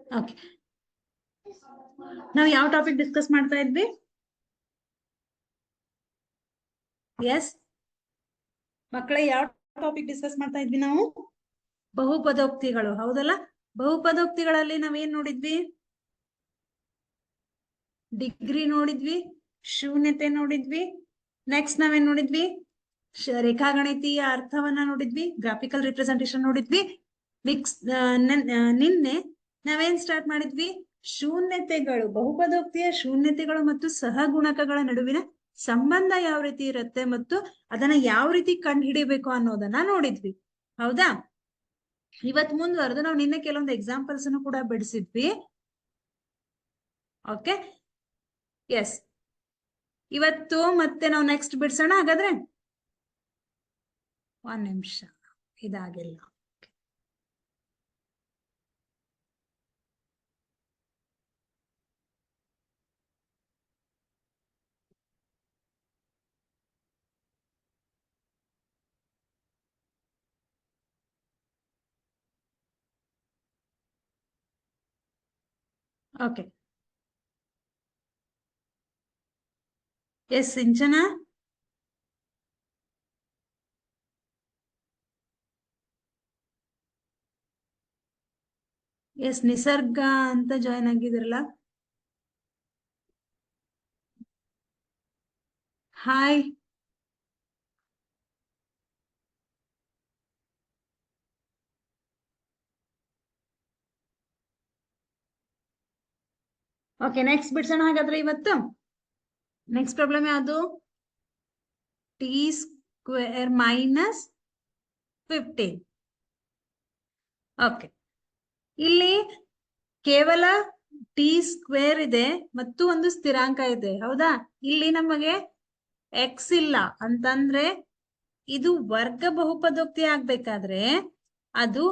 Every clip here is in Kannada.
ಓಕೆ, ನಾವು ಯಾವ ಟಾಪಿಕ್ ಡಿಸ್ಕಸ್ ಮಾಡ್ತಾ ಇದ್ವಿ? ಎಸ್ ಮಕ್ಕಳೇ, ಯಾವ ಟಾಪಿಕ್ ಡಿಸ್ಕಸ್ ಮಾಡ್ತಾ ಇದ್ವಿ ನಾವು? ಬಹುಪದೋಕ್ತಿಗಳು, ಹೌದಲ್ಲ? ಬಹುಪದೋಕ್ತಿಗಳಲ್ಲಿ ನಾವೇನ್ ನೋಡಿದ್ವಿ? ಡಿಗ್ರಿ ನೋಡಿದ್ವಿ, ಶೂನ್ಯತೆ ನೋಡಿದ್ವಿ, ನೆಕ್ಸ್ಟ್ ನಾವೇನ್ ನೋಡಿದ್ವಿ? ರೇಖಾಗಣಿತೀಯ ಅರ್ಥವನ್ನ ನೋಡಿದ್ವಿ, ಗ್ರಾಫಿಕಲ್ ರಿಪ್ರೆಸೆಂಟೇಶನ್ ನೋಡಿದ್ವಿ. ನಿನ್ನೆ ನಾವೇನ್ ಸ್ಟಾರ್ಟ್ ಮಾಡಿದ್ವಿ? ಶೂನ್ಯತೆಗಳು, ಬಹುಪದೋಕ್ತಿಯ ಶೂನ್ಯತೆಗಳು ಮತ್ತು ಸಹಗುಣಕಗಳ ನಡುವಿನ ಸಂಬಂಧ ಯಾವ ರೀತಿ ಇರುತ್ತೆ ಮತ್ತು ಅದನ್ನ ಯಾವ ರೀತಿ ಕಂಡು ಹಿಡಿಬೇಕು ಅನ್ನೋದನ್ನ ನೋಡಿದ್ವಿ, ಹೌದಾ? ಇವತ್ ಮುಂದುವರೆದು ನಾವು ನಿನ್ನೆ ಕೆಲವೊಂದು ಎಕ್ಸಾಂಪಲ್ಸ್ ಅನ್ನು ಕೂಡ ಬಿಡಿಸಿದ್ವಿ. ಓಕೆ, ಎಸ್, ಇವತ್ತು ಮತ್ತೆ ನಾವು ನೆಕ್ಸ್ಟ್ ಬಿಡ್ಸೋಣ. ಹಾಗಾದ್ರೆ ಒಂದ್ ನಿಮಿಷ, ಇದಾಗಿಲ್ಲ. ಓಕೆ, ಎಸ್ ಸಿಂಚನಾ, ಎಸ್ ನಿಸರ್ಗ ಅಂತ ಜಾಯ್ನ್ ಆಗಿದಿರಲ್ಲ, ಹಾಯ್. ಓಕೆ, ನೆಕ್ಸ್ಟ್ ಬಿಡ್ಸೋಣ ಹಾಗಾದ್ರೆ. ಇವತ್ತು ನೆಕ್ಸ್ಟ್ ಪ್ರಾಬ್ಲಮ್ ಯಾವುದು? T square minus 15. ಓಕೆ, ಇಲ್ಲಿ ಕೇವಲ ಟಿ ಸ್ಕ್ವೇರ್ ಇದೆ ಮತ್ತು ಒಂದು ಸ್ಥಿರಾಂಕ ಇದೆ, ಹೌದಾ? ಇಲ್ಲಿ ನಮಗೆ ಎಕ್ಸ್ ಇಲ್ಲ ಅಂತಂದ್ರೆ ಇದು ವರ್ಗ ಬಹುಪದೋಕ್ತಿ ಆಗ್ಬೇಕಾದ್ರೆ ಅದು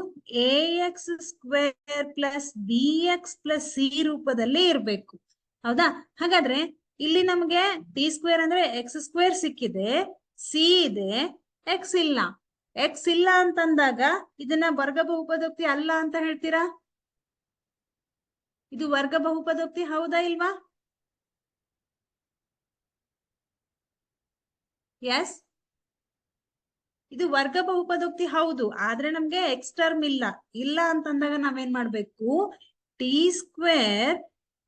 A X square plus B X plus C ರೂಪದಲ್ಲಿ ಇರ್ಬೇಕು, ಹೌದಾ? ಹಾಗಾದ್ರೆ ಇಲ್ಲಿ ನಮಗೆ ಟಿ ಸ್ಕ್ವೇರ್ ಅಂದ್ರೆ ಎಕ್ಸ್ ಸ್ಕ್ವೇರ್ ಸಿಕ್ಕಿದೆ, ಸಿ ಇದೆ, ಎಕ್ಸ್ ಇಲ್ಲ. ಎಕ್ಸ್ ಇಲ್ಲ ಅಂತಂದಾಗ ಇದನ್ನ ವರ್ಗ ಬಹುಪದೋಕ್ತಿ ಅಲ್ಲ ಅಂತ ಹೇಳ್ತೀರಾ? ಇದು ವರ್ಗ ಬಹುಪದೋಕ್ತಿ ಹೌದಾ ಇಲ್ವಾ? ಎಸ್, ಇದು ವರ್ಗ ಬಹುಪದೋಕ್ತಿ ಹೌದು, ಆದ್ರೆ ನಮ್ಗೆ ಎಕ್ಸ್ ಟರ್ಮ್ ಇಲ್ಲ. ಇಲ್ಲ ಅಂತಂದಾಗ ನಾವೇನ್ ಮಾಡ್ಬೇಕು? T square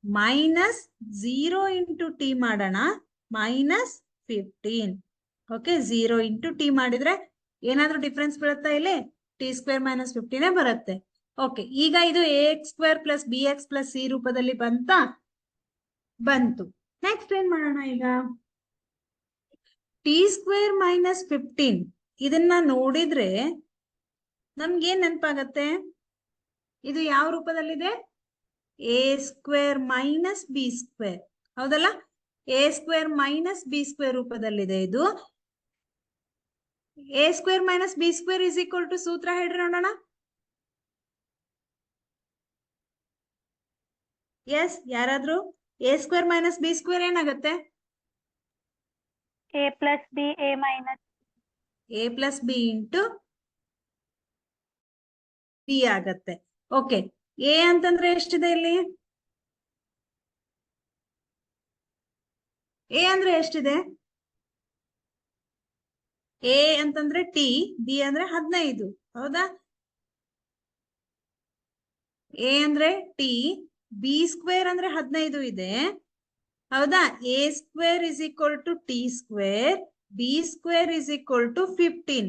minus 0 into T ಮಾಡೋಣ, ಮೈನಸ್ 15. ಓಕೆ, 0 ಇಂಟು ಟಿ ಮಾಡಿದ್ರೆ ಏನಾದ್ರೂ ಡಿಫ್ರೆನ್ಸ್ ಬರುತ್ತಾ? ಇಲ್ಲಿ ಟಿ ಸ್ಕ್ವೇರ್ ಮೈನಸ್ 15 ಬರುತ್ತೆ. ಓಕೆ, ಈಗ ಇದು A X square plus B X plus C ರೂಪದಲ್ಲಿ ಬಂತು. ನೆಕ್ಸ್ಟ್ ಏನ್ ಮಾಡೋಣ? ಈಗ ಟಿ ಸ್ಕ್ವೇರ್ ಮೈನಸ್ 15 ಇದನ್ನ ನೋಡಿದ್ರೆ ನಮ್ಗೇನ್ ನೆನಪಾಗತ್ತೆ? ಇದು ಯಾವ ರೂಪದಲ್ಲಿದೆ? A square minus B square, ಹೌದಲ್ಲ? A square minus B square ರೂಪದಲ್ಲಿದೆ ಇದು. A square minus B square is equal to ಸೂತ್ರ ಹೇಳ್ರಿ ನೋಡೋಣ. ಎಸ್, ಯಾರಾದ್ರೂ? A square minus B square ಏನಾಗತ್ತೆ? A plus B A minus A plus B into B ಆಗತ್ತೆ. ಓಕೆ, ಎ ಅಂತಂದ್ರೆ ಎಷ್ಟಿದೆ ಇಲ್ಲಿ? ಎ ಅಂದ್ರೆ ಎಷ್ಟಿದೆ? ಎ ಅಂತಂದ್ರೆ ಟಿ, ಬಿ ಅಂದ್ರೆ 15, ಹೌದಾ? ಎ ಅಂದ್ರೆ ಟಿ, ಬಿ ಸ್ಕ್ವೇರ್ ಅಂದ್ರೆ 15 ಇದೆ, ಹೌದಾ? A square is equal to T square, B square is equal to 15.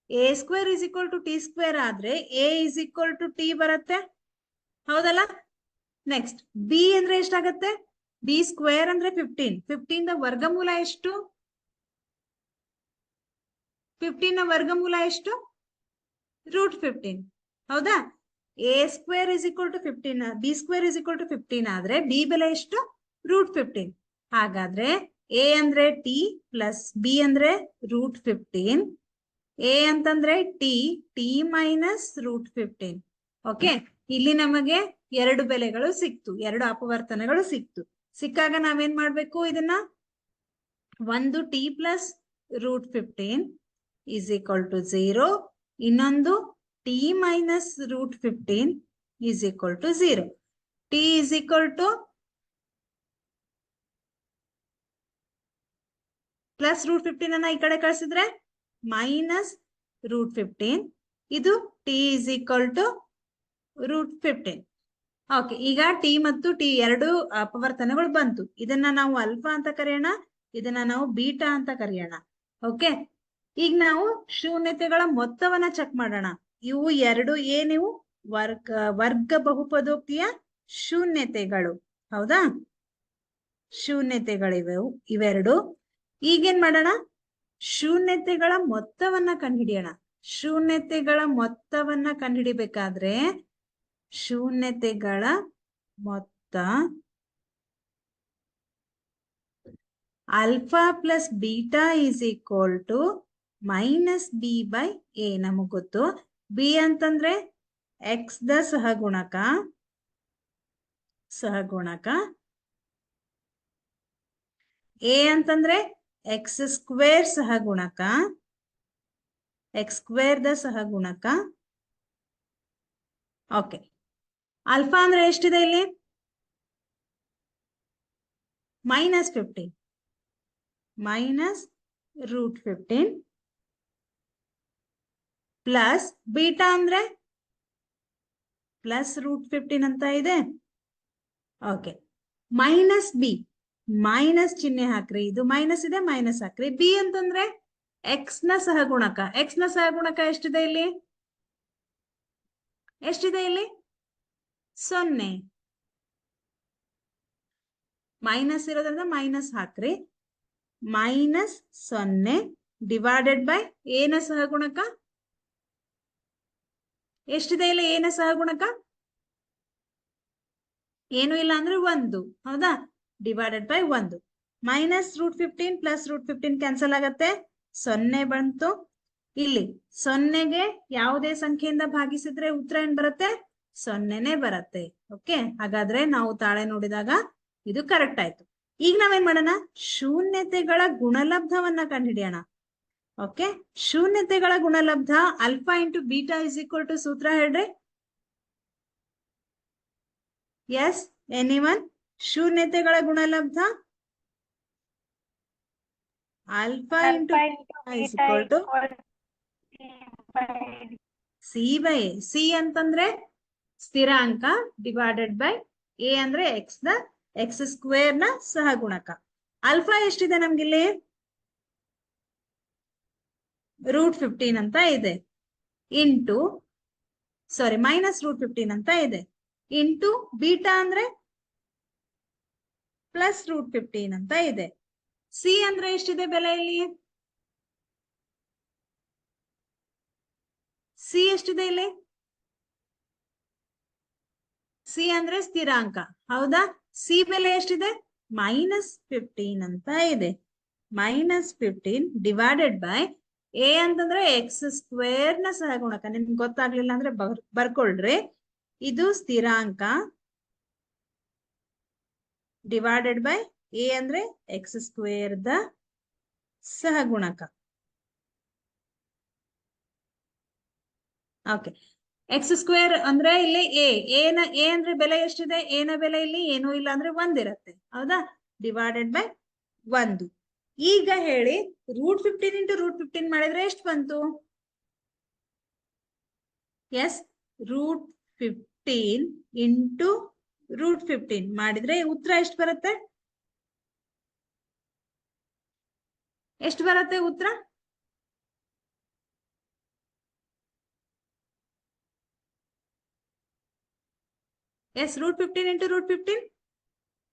A square is equal to T square ಆದ್ರೆ A is equal to T ಬರುತ್ತೆ, ಹೌದಲ್ಲ? ನೆಕ್ಸ್ಟ್ ಬಿ ಅಂದ್ರೆ ಎಷ್ಟಾಗತ್ತೆ? ಬಿ ಸ್ಕ್ವೇರ್ ಅಂದ್ರೆ 15. 15 ದ ವರ್ಗಮೂಲ ಎಷ್ಟು? 15 ನ ವರ್ಗಮೂಲ ಎಷ್ಟು? √15, ಹೌದಾ? A square is equal to 15, B square is equal to 15 ಆದ್ರೆ ಬಿ ಬೆಲೆ ಎಷ್ಟು? √15. ಹಾಗಾದ್ರೆ ಎ ಅಂದ್ರೆ ಟಿ ಪ್ಲಸ್ ಬಿ ಅಂದ್ರೆ √15, ಎ ಅಂತಂದ್ರೆ ಟಿ ಮೈನಸ್ √15. ಓಕೆ, ಇಲ್ಲಿ ನಮಗೆ ಎರಡು ಬೆಲೆಗಳು ಸಿಕ್ತು, ಎರಡು ಅಪವರ್ತನಗಳು ಸಿಕ್ತು. ಸಿಕ್ಕಾಗ ನಾವೇನ್ ಮಾಡ್ಬೇಕು? ಇದನ್ನ ಒಂದು T plus √15 is equal to 0, ಇನ್ನೊಂದು T minus √15 is equal to 0. T is equal to plus root 15 ಅನ್ನ ಈ ಕಡೆ ಕಳಿಸಿದ್ರೆ ಮೈನಸ್ ರೂಟ್ 15. ಇದು T is equal to root 15. Okay, ಈಗ ಟಿ ಮತ್ತು ಟಿ ಎರಡು ಅಪವರ್ತನಗಳು ಬಂತು. ಇದನ್ನ ನಾವು ಅಲ್ಫಾ ಅಂತ ಕರೆಯೋಣ, ಇದನ್ನ ನಾವು ಬೀಟಾ ಅಂತ ಕರೆಯೋಣ. ಓಕೆ, ಈಗ ನಾವು ಶೂನ್ಯತೆಗಳ ಮೊತ್ತವನ್ನ ಚೆಕ್ ಮಾಡೋಣ. ಇವು ಎರಡು ಏನಿವು ವರ್ಗ ಬಹುಪದೋಕ್ತಿಯ ಶೂನ್ಯತೆಗಳು, ಹೌದಾ? ಶೂನ್ಯತೆಗಳಿವೆ ಇವೆರಡು. ಈಗೇನ್ ಮಾಡೋಣ, ಶೂನ್ಯತೆಗಳ ಮೊತ್ತವನ್ನ ಕಂಡುಹಿಡಿಯೋಣ. ಶೂನ್ಯತೆಗಳ ಮೊತ್ತವನ್ನ ಕಂಡುಹಿಡಿಬೇಕಾದ್ರೆ ಶೂನ್ಯತೆಗಳ ಮೊತ್ತ alpha plus beta is equal to minus B by A. ನಮಗ್ ಗೊತ್ತು ಬಿ ಅಂತಂದ್ರೆ ಎಕ್ಸ್ ದ ಸಹಗುಣಕ, ಎ ಅಂತಂದ್ರೆ ಎಕ್ಸ್ ಸ್ಕ್ವೇರ್ ಸಹಗುಣಕ, ಎಕ್ಸ್ ಸ್ಕ್ವೇರ್ ದ ಸಹಗುಣಕ. ಓಕೆ, ಆಲ್ಫಾ ಅಂದ್ರೆ ಎಷ್ಟಿದೆ ಇಲ್ಲಿ? Minus 15, minus root 15 plus beta ಅಂದ್ರೆ ಪ್ಲಸ್ ರೂಟ್ 15 ಅಂತ ಇದೆ. ಓಕೆ, ಮೈನಸ್ ಬಿ, ಮೈನಸ್ ಚಿಹ್ನೆ ಹಾಕ್ರಿ. ಇದು ಮೈನಸ್ ಇದೆ, ಮೈನಸ್ ಹಾಕ್ರಿ. ಬಿ ಅಂತಂದ್ರೆ ಎಕ್ಸ್ ನ ಸಹಗುಣಕ. ಎಕ್ಸ್ ನ ಸಹಗುಣಕ ಎಷ್ಟಿದೆ ಇಲ್ಲಿ? ಎಷ್ಟಿದೆ ಇಲ್ಲಿ? 0. ಮೈನಸ್ ಇರೋದ್ರಿಂದ ಮೈನಸ್ ಹಾಕ್ರಿ. ಮೈನಸ್ 0 ಡಿವೈಡೆಡ್ ಬೈ ಏನ ಸಹಗುಣಕ ಎಷ್ಟಿದೆ ಇಲ್ಲಿ? ಏನ ಸಹಗುಣಕ ಏನು ಇಲ್ಲ ಅಂದ್ರೆ 1, ಹೌದಾ? Divided by 1. Minus root 15 plus root 15 cancel ಆಗತ್ತೆ, 0 ಬಂತು. ಇಲ್ಲಿ 0ಗೆ ಯಾವುದೇ ಸಂಖ್ಯೆಯಿಂದ ಭಾಗಿಸಿದ್ರೆ ಉತ್ತರ ಏನ್ ಬರುತ್ತೆ? 0ನೇ ಬರುತ್ತೆ. ಓಕೆ, ಹಾಗಾದ್ರೆ ನಾವು ತಾಳೆ ನೋಡಿದಾಗ ಇದು ಕರೆಕ್ಟ್ ಆಯ್ತು. ಈಗ ನಾವೇನ್ ಮಾಡೋಣ, ಶೂನ್ಯತೆಗಳ ಗುಣಲಬ್ಧವನ್ನ ಕಂಡುಹಿಡಿಯೋಣ. ಓಕೆ, ಶೂನ್ಯತೆಗಳ ಗುಣಲಬ್ಧ alpha into beta is equal to ಸೂತ್ರ ಹೇಳ್ರಿ. Yes, anyone? ಶೂನ್ಯತೆಗಳ ಗುಣಲಬ್ಧ alpha into is equal to C by A. C ಅಂತಂದ್ರೆ ಸ್ಥಿರಾಂಕ ಡಿವೈಡೆಡ್ ಬೈ ಎ ಅಂದ್ರೆ ಎಕ್ಸ್ ಸ್ಕ್ವೇರ್ ನ ಸಹಗುಣಕ. ಆಲ್ಫಾ ಎಷ್ಟಿದೆ ನಮ್ಗಿಲ್ಲಿ? ರೂಟ್ 15 ಅಂತ ಇದೆ, ಇಂಟು ಮೈನಸ್ ರೂಟ್ 15 ಅಂತ ಇದೆ, ಇಂಟು ಬೀಟಾ ಅಂದ್ರೆ ಪ್ಲಸ್ ರೂಟ್ 15 ಅಂತ ಇದೆ. ಸಿ ಅಂದ್ರೆ ಎಷ್ಟಿದೆ ಬೆಲೆ ಇಲ್ಲಿ? ಸಿ ಎಷ್ಟಿದೆ ಇಲ್ಲಿ? ಸಿ ಅಂದ್ರೆ ಸ್ಥಿರಾಂಕ, ಹೌದಾ? ಸಿ ಬೆಲೆ ಎಷ್ಟಿದೆ? ಮೈನಸ್ 15 ಅಂತ ಇದೆ. ಮೈನಸ್ 15 ಡಿವೈಡೆಡ್ ಬೈ ಎ ಅಂತಂದ್ರೆ ಎಕ್ಸ್ ಸ್ಕ್ವೇರ್ ನ ಸಹಗುಣಕ. ನಿಮ್ಗೆ ಗೊತ್ತಾಗ್ಲಿಲ್ಲ ಅಂದ್ರೆ ಬರ್ಕೊಳ್ರಿ. ಇದು ಸ್ಥಿರಾಂಕ ಡಿವೈಡೆಡ್ ಬೈ ಎ ಅಂದ್ರೆ ಎಕ್ಸ್ ಸ್ಕ್ವೇರ್ ದ ಸಹಗುಣಕ. ಓಕೆ, ಎಕ್ಸ್ ಸ್ಕ್ವೇರ್ ಅಂದ್ರೆ ಇಲ್ಲಿ ಎ ಅಂದ್ರೆ ಬೆಲೆ ಎಷ್ಟಿದೆ? ಎ ನ ಬೆಲೆ ಇಲ್ಲಿ ಏನೂ ಇಲ್ಲ ಅಂದ್ರೆ 1 ಇರುತ್ತೆ, ಹೌದಾ? Divided by 1. ಈಗ ಹೇಳಿ, ರೂಟ್ 15 ಇಂಟು ರೂಟ್ 15 ಮಾಡಿದ್ರೆ ಎಷ್ಟು ಬಂತು? ಎಸ್, ರೂಟ್ 15 ಇಂಟು ರೂಟ್ 15 ಮಾಡಿದ್ರೆ ಉತ್ತರ ಎಷ್ಟು ಬರುತ್ತೆ? ಎಷ್ಟು ಬರುತ್ತೆ ಉತ್ತರ? ಎಸ್, ರೂಟ್ 15 ಇಂಟು ರೂಟ್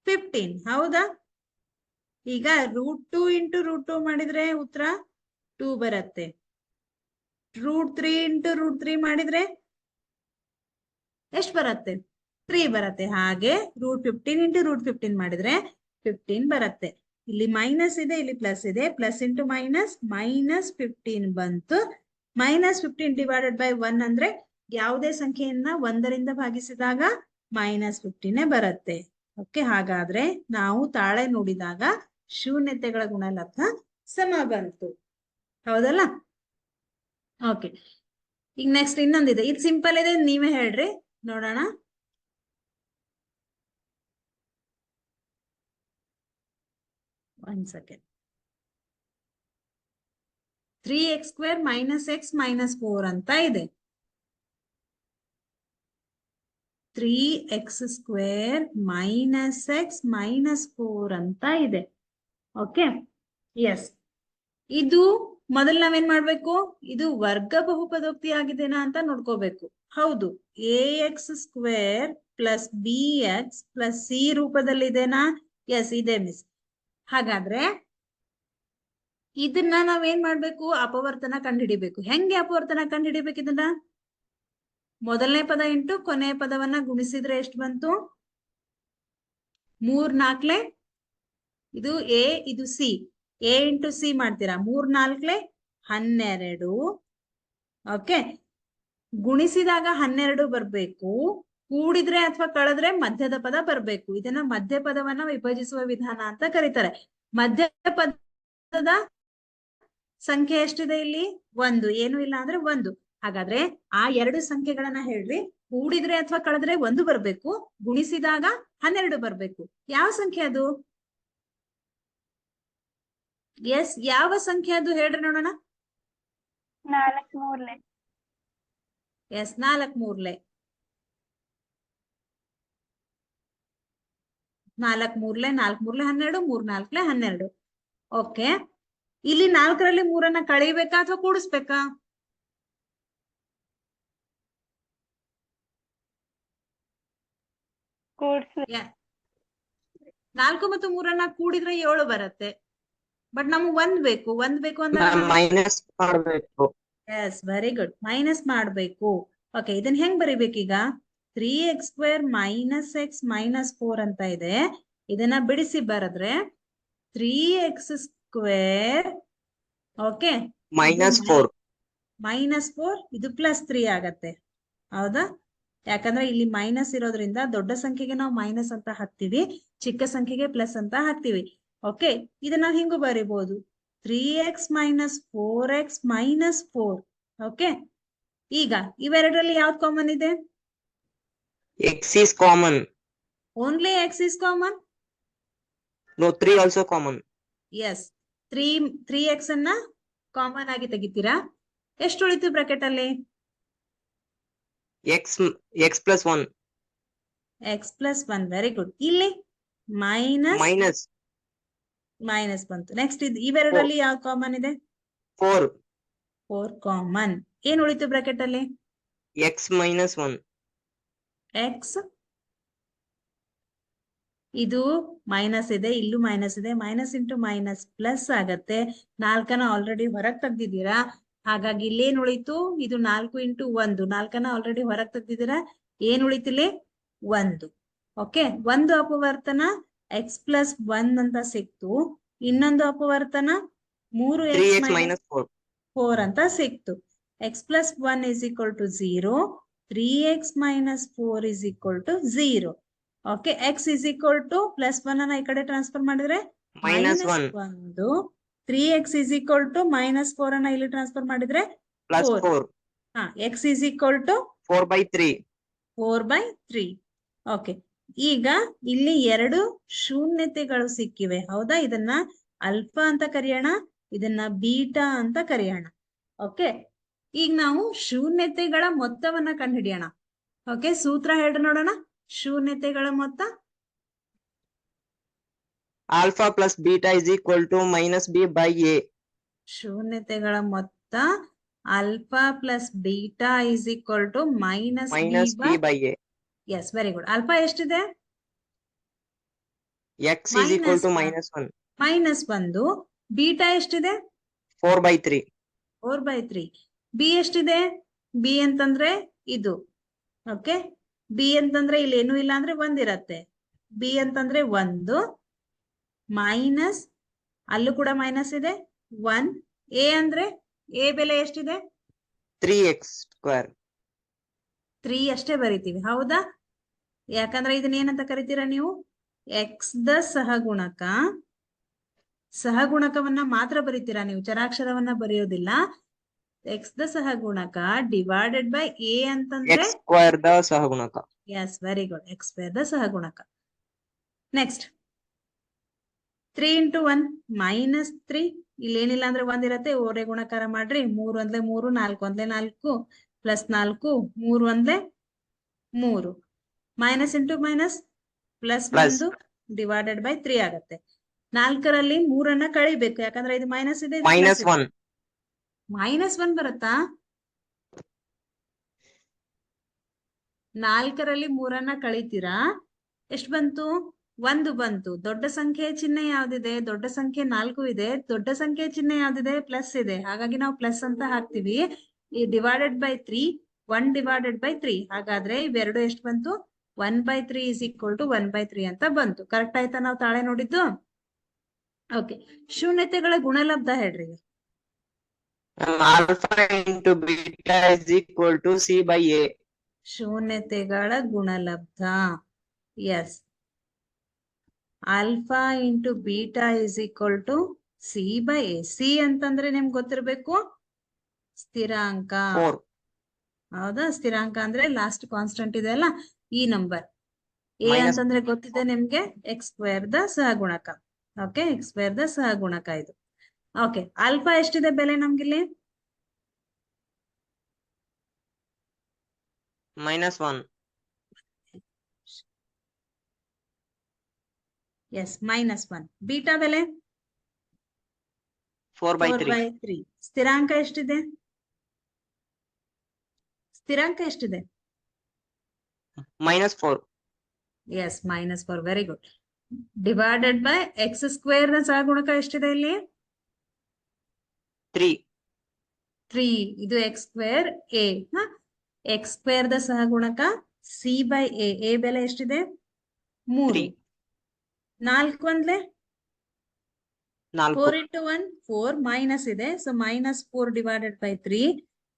15, ಹೌದಾ? ಈಗ ರೂಟ್ 2 ಇಂಟು ರೂಟ್ 2 ಮಾಡಿದ್ರೆ ಉತ್ತರ 2 ಬರುತ್ತೆ. ರೂಟ್ 3 ಇಂಟು ರೂಟ್ 3 ಮಾಡಿದ್ರೆ ಎಷ್ಟು ಬರುತ್ತೆ? 3 ಬರುತ್ತೆ. ಹಾಗೆ ರೂಟ್ 15 ಇಂಟು ರೂಟ್ 15 ಮಾಡಿದ್ರೆ 15 ಬರುತ್ತೆ. ಇಲ್ಲಿ ಮೈನಸ್ ಇದೆ, ಇಲ್ಲಿ ಪ್ಲಸ್ ಇದೆ. ಪ್ಲಸ್ ಇಂಟು ಮೈನಸ್, ಮೈನಸ್ 15 ಬಂತು. ಮೈನಸ್ 15 ಡಿವೈಡೆಡ್ ಬೈ 1 ಅಂದ್ರೆ ಯಾವುದೇ ಸಂಖ್ಯೆಯನ್ನ 1ರಿಂದ ಭಾಗಿಸಿದಾಗ ಮೈನಸ್ 15 ಬರುತ್ತೆ. ಓಕೆ, ಹಾಗಾದ್ರೆ ನಾವು ತಾಳೆ ನೋಡಿದಾಗ ಶೂನ್ಯತೆಗಳ ಗುಣಲಬ್ಧ ಸಮ ಬಂತು, ಹೌದಲ್ಲ? ಓಕೆ, ಈಗ ನೆಕ್ಸ್ಟ್ ಇನ್ನೊಂದಿದೆ. ಇದು ಸಿಂಪಲ್ ಇದೆ, ನೀವೇ ಹೇಳ್ರಿ ನೋಡೋಣ. 1 second. 3x square minus x minus 4 ಅಂತ ಇದೆ. 3x square minus x minus 4 ಅಂತ ಇದೆ. Okay, yes. ಇದು ಮೊದಲು ನಾವೇನ್ ಮಾಡ್ಬೇಕು, ಇದು ವರ್ಗ ಬಹುಪದೋಕ್ತಿ ಆಗಿದೆನಾ ಅಂತ ನೋಡ್ಕೋಬೇಕು. ಹೌದು, ax square plus bx plus c ರೂಪದಲ್ಲಿದೆನಾ? ಎಸ್, ಇದೆ ಮಿಸ್. ಹಾಗಾದ್ರೆ ಇದನ್ನ ನಾವೇನ್ ಮಾಡ್ಬೇಕು, ಅಪವರ್ತನ ಕಂಡುಹಿಡಿಬೇಕು. ಹೆಂಗೆ ಅಪವರ್ತನ ಕಂಡುಹಿಡಿಬೇಕು? ಇದನ್ನ ಮೊದಲನೇ ಪದ ಇಂಟು ಕೊನೆಯ ಪದವನ್ನ ಗುಣಿಸಿದ್ರೆ ಎಷ್ಟು ಬಂತು? 3 4 ಇದು ಎ, ಇದು ಸಿ. ಎ ಇಂಟು ಸಿ ಮಾಡ್ತೀರಾ, 3 4 12. ಓಕೆ, ಗುಣಿಸಿದಾಗ 12 ಬರ್ಬೇಕು. ಕೂಡಿದ್ರೆ ಅಥವಾ ಕಳೆದ್ರೆ ಮಧ್ಯದ ಪದ ಬರ್ಬೇಕು. ಇದನ್ನ ಮಧ್ಯ ಪದವನ್ನ ವಿಭಜಿಸುವ ವಿಧಾನ ಅಂತ ಕರೀತಾರೆ. ಮಧ್ಯ ಪದದ ಸಂಖ್ಯೆ ಎಷ್ಟಿದೆ ಇಲ್ಲಿ? 1. ಏನು ಇಲ್ಲ ಅಂದ್ರೆ 1. ಹಾಗಾದ್ರೆ ಆ 2 ಸಂಖ್ಯೆಗಳನ್ನ ಹೇಳ್ರಿ. ಕೂಡಿದ್ರೆ ಅಥವಾ ಕಳೆದ್ರೆ 1 ಬರ್ಬೇಕು, ಗುಣಿಸಿದಾಗ 12 ಬರ್ಬೇಕು. ಯಾವ ಸಂಖ್ಯೆ ಅದು? ಎಸ್, ಯಾವ ಸಂಖ್ಯೆ ಅದು ಹೇಳ್ರಿ ನೋಡೋಣ. 4 3 ಎಸ್, 4 3 4 3 4 3 12, 3 4 12. ಓಕೆ, ಇಲ್ಲಿ 4ರಲ್ಲಿ 3 ಕಳಿಬೇಕಾ ಅಥವಾ ಕೂಡಿಸ್ಬೇಕಾ? ಕೂಡ್ಸಿ. 4 ಮತ್ತು 3 ಕೂಡಿದ್ರೆ 7 ಬರುತ್ತೆ. ಬಟ್ ನಮ್ಗೆ 1 ಬೇಕು. 1 ಬೇಕು ಅಂದಾಗ ಮೈನಸ್ ಮಾಡಬೇಕು. ಎಸ್, ವೆರಿ ಗುಡ್, ಮೈನಸ್ ಮಾಡ್ಬೇಕು. ಓಕೆ, ಇದನ್ನ ಹೆಂಗ್ ಬರಿಬೇಕೀಗ? 3x square minus X minus 4 ಅಂತ ಇದೆ. ಇದನ್ನ ಬಿಡಿಸಿ ಬರೆದ್ರೆ 3x ಸ್ಕ್ವೇರ್, ಓಕೆ, -4 -4, ಇದು +3 ಆಗತ್ತೆ. ಹೌದಾ? ಯಾಕಂದ್ರೆ ಇಲ್ಲಿ ಮೈನಸ್ ಇರೋದ್ರಿಂದ ದೊಡ್ಡ ಸಂಖ್ಯೆಗೆ ನಾವು ಮೈನಸ್ ಅಂತ ಹಾಕ್ತಿವಿ, ಚಿಕ್ಕ ಸಂಖ್ಯೆಗೆ ಪ್ಲಸ್ ಅಂತ ಹಾಕ್ತಿವಿ. ಓಕೆ, ಇದನ್ನ ಹಿಂಗೂ ಬರಿಬಹುದು, 3x minus 4x minus 4. Okay, ಈಗ ಇವೆರಡರಲ್ಲಿ ಯಾವ್ದು ಕಾಮನ್ ಇದೆ? x is common. Only x is common? No, 3 also common. Yes, 3x ಅನ್ನ ಕಾಮನ್ ಆಗಿ ತೆಗಿತೀರಾ. ಎಷ್ಟು ಉಳಿತು ಬ್ರಾಕೆಟ್ ಅಲ್ಲಿ? x plus 1. x plus 1, very good. ಇಲ್ಲಿ ಮೈನಸ್ ಮೈನಸ್ ಬಂತು. ನೆಕ್ಸ್ಟ್ ಇವೆರಡರಲ್ಲಿ ಯಾವ ಕಾಮನ್ ಇದೆ? 4 ಕಾಮನ್. ಏನ್ ಉಳಿತು ಬ್ರಾಕೆಟ್ ಅಲ್ಲಿ? x minus 1. x, ಇದು ಮೈನಸ್ ಇದೆ, ಇಲ್ಲೂ ಮೈನಸ್ ಇದೆ. ಮೈನಸ್ ಇಂಟು ಮೈನಸ್ ಪ್ಲಸ್ ಆಗತ್ತೆ. 4 ಆಲ್ರೆಡಿ ಹೊರಗ್ ತೆಗ್ದಿದ್ದೀರಾ. ಹಾಗಾಗಿ ಇಲ್ಲೇನ್ ಉಳಿತು? ಇದು 4 ಇಂಟು 1. 4 ಆಲ್ರೆಡಿ ಹೊರಗ್ ತೆಗ್ದಿದ್ದೀರಾ. ಏನ್ ಉಳಿತಿಲ್ಲಿ? 1. ಓಕೆ, ಒಂದು ಅಪವರ್ತನ x ಪ್ಲಸ್ 1 ಅಂತ ಸಿಕ್ತು. ಇನ್ನೊಂದು ಅಪವರ್ತನ 3x ಮೈನಸ್ 4 ಅಂತ ಸಿಕ್ತು. x plus 1 is equal to 0. 3x minus 4 is equal to 0. Okay, x is equal to plus 1 ಈ ಕಡೆ ಟ್ರಾನ್ಸ್ಫರ್ ಮಾಡಿದ್ರೆ -1. 3x is equal to -4 ಇಲ್ಲಿ ಟ್ರಾನ್ಸ್ಫರ್ ಮಾಡಿದ್ರೆ +4. x is equal to 4/3. 4/3. Okay, ಈಗ ಇಲ್ಲಿ 2 ಶೂನ್ಯತೆಗಳು ಸಿಕ್ಕಿವೆ. ಹೌದಾ? ಇದನ್ನ ಅಲ್ಫಾ ಅಂತ ಕರೆಯೋಣ, ಇದನ್ನ ಬೀಟಾ ಅಂತ ಕರೆಯೋಣ. ಓಕೆ, ಈಗ ನಾವು ಶೂನ್ಯತೆಗಳ ಮೊತ್ತವನ್ನ ಕಂಡುಹಿಡಿಯೋಣ. ಓಕೆ, ಸೂತ್ರ ಹೇಳ್ರಿ ನೋಡೋಣ. ಶೂನ್ಯತೆಗಳ ಮೊತ್ತ Alpha plus beta is equal to -b/a. ಶೂನ್ಯತೆಗಳ ಮೊತ್ತ alpha plus beta is equal to -b/a. Yes, very good. Alpha ಎಷ್ಟಿದೆ? x is equal to -1. -1. Beta ಎಷ್ಟಿದೆ? 4/3. 4/3. ಬಿ ಎಷ್ಟಿದೆ? ಬಿ ಅಂತಂದ್ರೆ ಇದು. ಓಕೆ, ಬಿ ಅಂತಂದ್ರೆ ಇಲ್ಲಿ ಏನೂ ಇಲ್ಲ ಅಂದ್ರೆ 1 ಇರತ್ತೆ. ಬಿ ಅಂತಂದ್ರೆ 1 ಮೈನಸ್, ಅಲ್ಲೂ ಕೂಡ ಮೈನಸ್ ಇದೆ, 1. ಎ ಅಂದ್ರೆ ಎ ಬೆಲೆ ಎಷ್ಟಿದೆ? 3x square. 3 ಅಷ್ಟೇ ಬರಿತೀವಿ. ಹೌದಾ? ಯಾಕಂದ್ರೆ ಇದನ್ನ ಏನಂತ ಕರಿತೀರಾ ನೀವು? ಎಕ್ಸ್ ದ ಸಹಗುಣಕ. ಸಹಗುಣಕವನ್ನ ಮಾತ್ರ ಬರಿತೀರಾ ನೀವು, ಚರಾಕ್ಷರವನ್ನ ಬರೆಯೋದಿಲ್ಲ. ಎಕ್ಸ್ ದ ಸಹಗುಣಕ ಡಿವೈಡೆಡ್ ಬೈ ಎ ಅಂತಂದ್ರೆ x square ದ ಸಹಗುಣಕ. Yes, very good. X square ದ ಸಹಗುಣಕ. Next 3 into 1 -3. ಇಲ್ಲಿ ಏನಿಲ್ಲ ಅಂದ್ರೆ 1 ಇರತ್ತೆ, ಓರೆ ಗುಣಕಾರ ಮಾಡ್ರಿ. 3 ಒಂದ್ಲೆ 3, 4 ಒಂದ್ಲೆ 4, plus 4, 3 ಒಂದ್ಲೆ 3. Minus into minus plus Plus. 1 divided by 3 ಆಗತ್ತೆ. 4ರಲ್ಲಿ 3 ಕಳಿಬೇಕು, ಯಾಕಂದ್ರೆ ಇದು ಮೈನಸ್ ಇದೆ, -1. -1 ಬರುತ್ತಾ? 4ರಲ್ಲಿ 3 ಕಳಿತೀರಾ, ಎಷ್ಟು ಬಂತು? 1 ಬಂತು. ದೊಡ್ಡ ಸಂಖ್ಯೆ ಚಿಹ್ನೆ ಯಾವ್ದಿದೆ? ದೊಡ್ಡ ಸಂಖ್ಯೆ 4 ಇದೆ. ದೊಡ್ಡ ಸಂಖ್ಯೆ ಚಿಹ್ನೆ ಯಾವ್ದಿದೆ? ಪ್ಲಸ್ ಇದೆ. ಹಾಗಾಗಿ ನಾವು ಪ್ಲಸ್ ಅಂತ ಹಾಕ್ತಿವಿ. ಈ ಡಿವೈಡೆಡ್ ಬೈ 3, 1 ಡಿವೈಡೆಡ್ ಬೈ 3. ಹಾಗಾದ್ರೆ ಇವೆರಡು ಎಷ್ಟು ಬಂತು? 1/3 is equal to 1/3 ಅಂತ ಬಂತು. ಕರೆಕ್ಟ್ ಆಯ್ತಾ ನಾವು ತಾಳೆ ನೋಡಿದ್ದು? ಓಕೆ, ಶೂನ್ಯತೆಗಳ ಗುಣಲಬ್ಧ ಹೇಳ್ರಿ. Alpha into beta is equal to C by A. ಶೂನ್ಯತೆಗಳ ಗುಣಲಬ್ಧ. Yes, alpha into beta is equal to C by A. C ಅಂತಂದ್ರೆ ನಿಮ್ಗೆ ಗೊತ್ತಿರ್ಬೇಕು, ಸ್ಥಿರಾಂಕ. 4. ಹೌದಾ? ಸ್ಥಿರಾಂಕ ಅಂದ್ರೆ ಲಾಸ್ಟ್ ಕಾನ್ಸ್ಟೆಂಟ್ ಇದೆ ಅಲ್ಲ, ಈ ನಂಬರ್. A Minus. ಅಂತಂದ್ರೆ ಗೊತ್ತಿದೆ ನಿಮ್ಗೆ, x² ದ ಸಹಗುಣಕ. ಓಕೆ, x² ದ ಸಹಗುಣಕ ಇದು. ಓಕೆ, ಆಲ್ಫಾ ಎಷ್ಟಿದೆ ಬೆಲೆ ನಮ್ಗಿಲ್ಲಿ? -1. ಎಸ್, -1. ಬೀಟಾ ಬೆಲೆ 4/3. 4/3. ಸ್ಥಿರಾಂಕ ಎಷ್ಟಿದೆ? ಸ್ಥಿರಾಂಕ ಎಷ್ಟಿದೆ? -4. Yes, -4. Very good. Divided by x² ನ ಸಹಗುಣಕ ಎಷ್ಟಿದೆ ಇಲ್ಲಿ? 3. 3. ಇದು x² a. x² ದ ಸಹಗುಣಕ ಸಿ ಬೈ ಎ. ಎ ಬೆಲೆ ಎಷ್ಟಿದೆ? 3. 3. 4 ಒಂದ್ಲೆ 4 4. ಇಂಟು 1 4, ಮೈನಸ್ ಇದೆ, ಸೊ -4 ಡಿವೈಡೆಡ್ ಬೈ 3.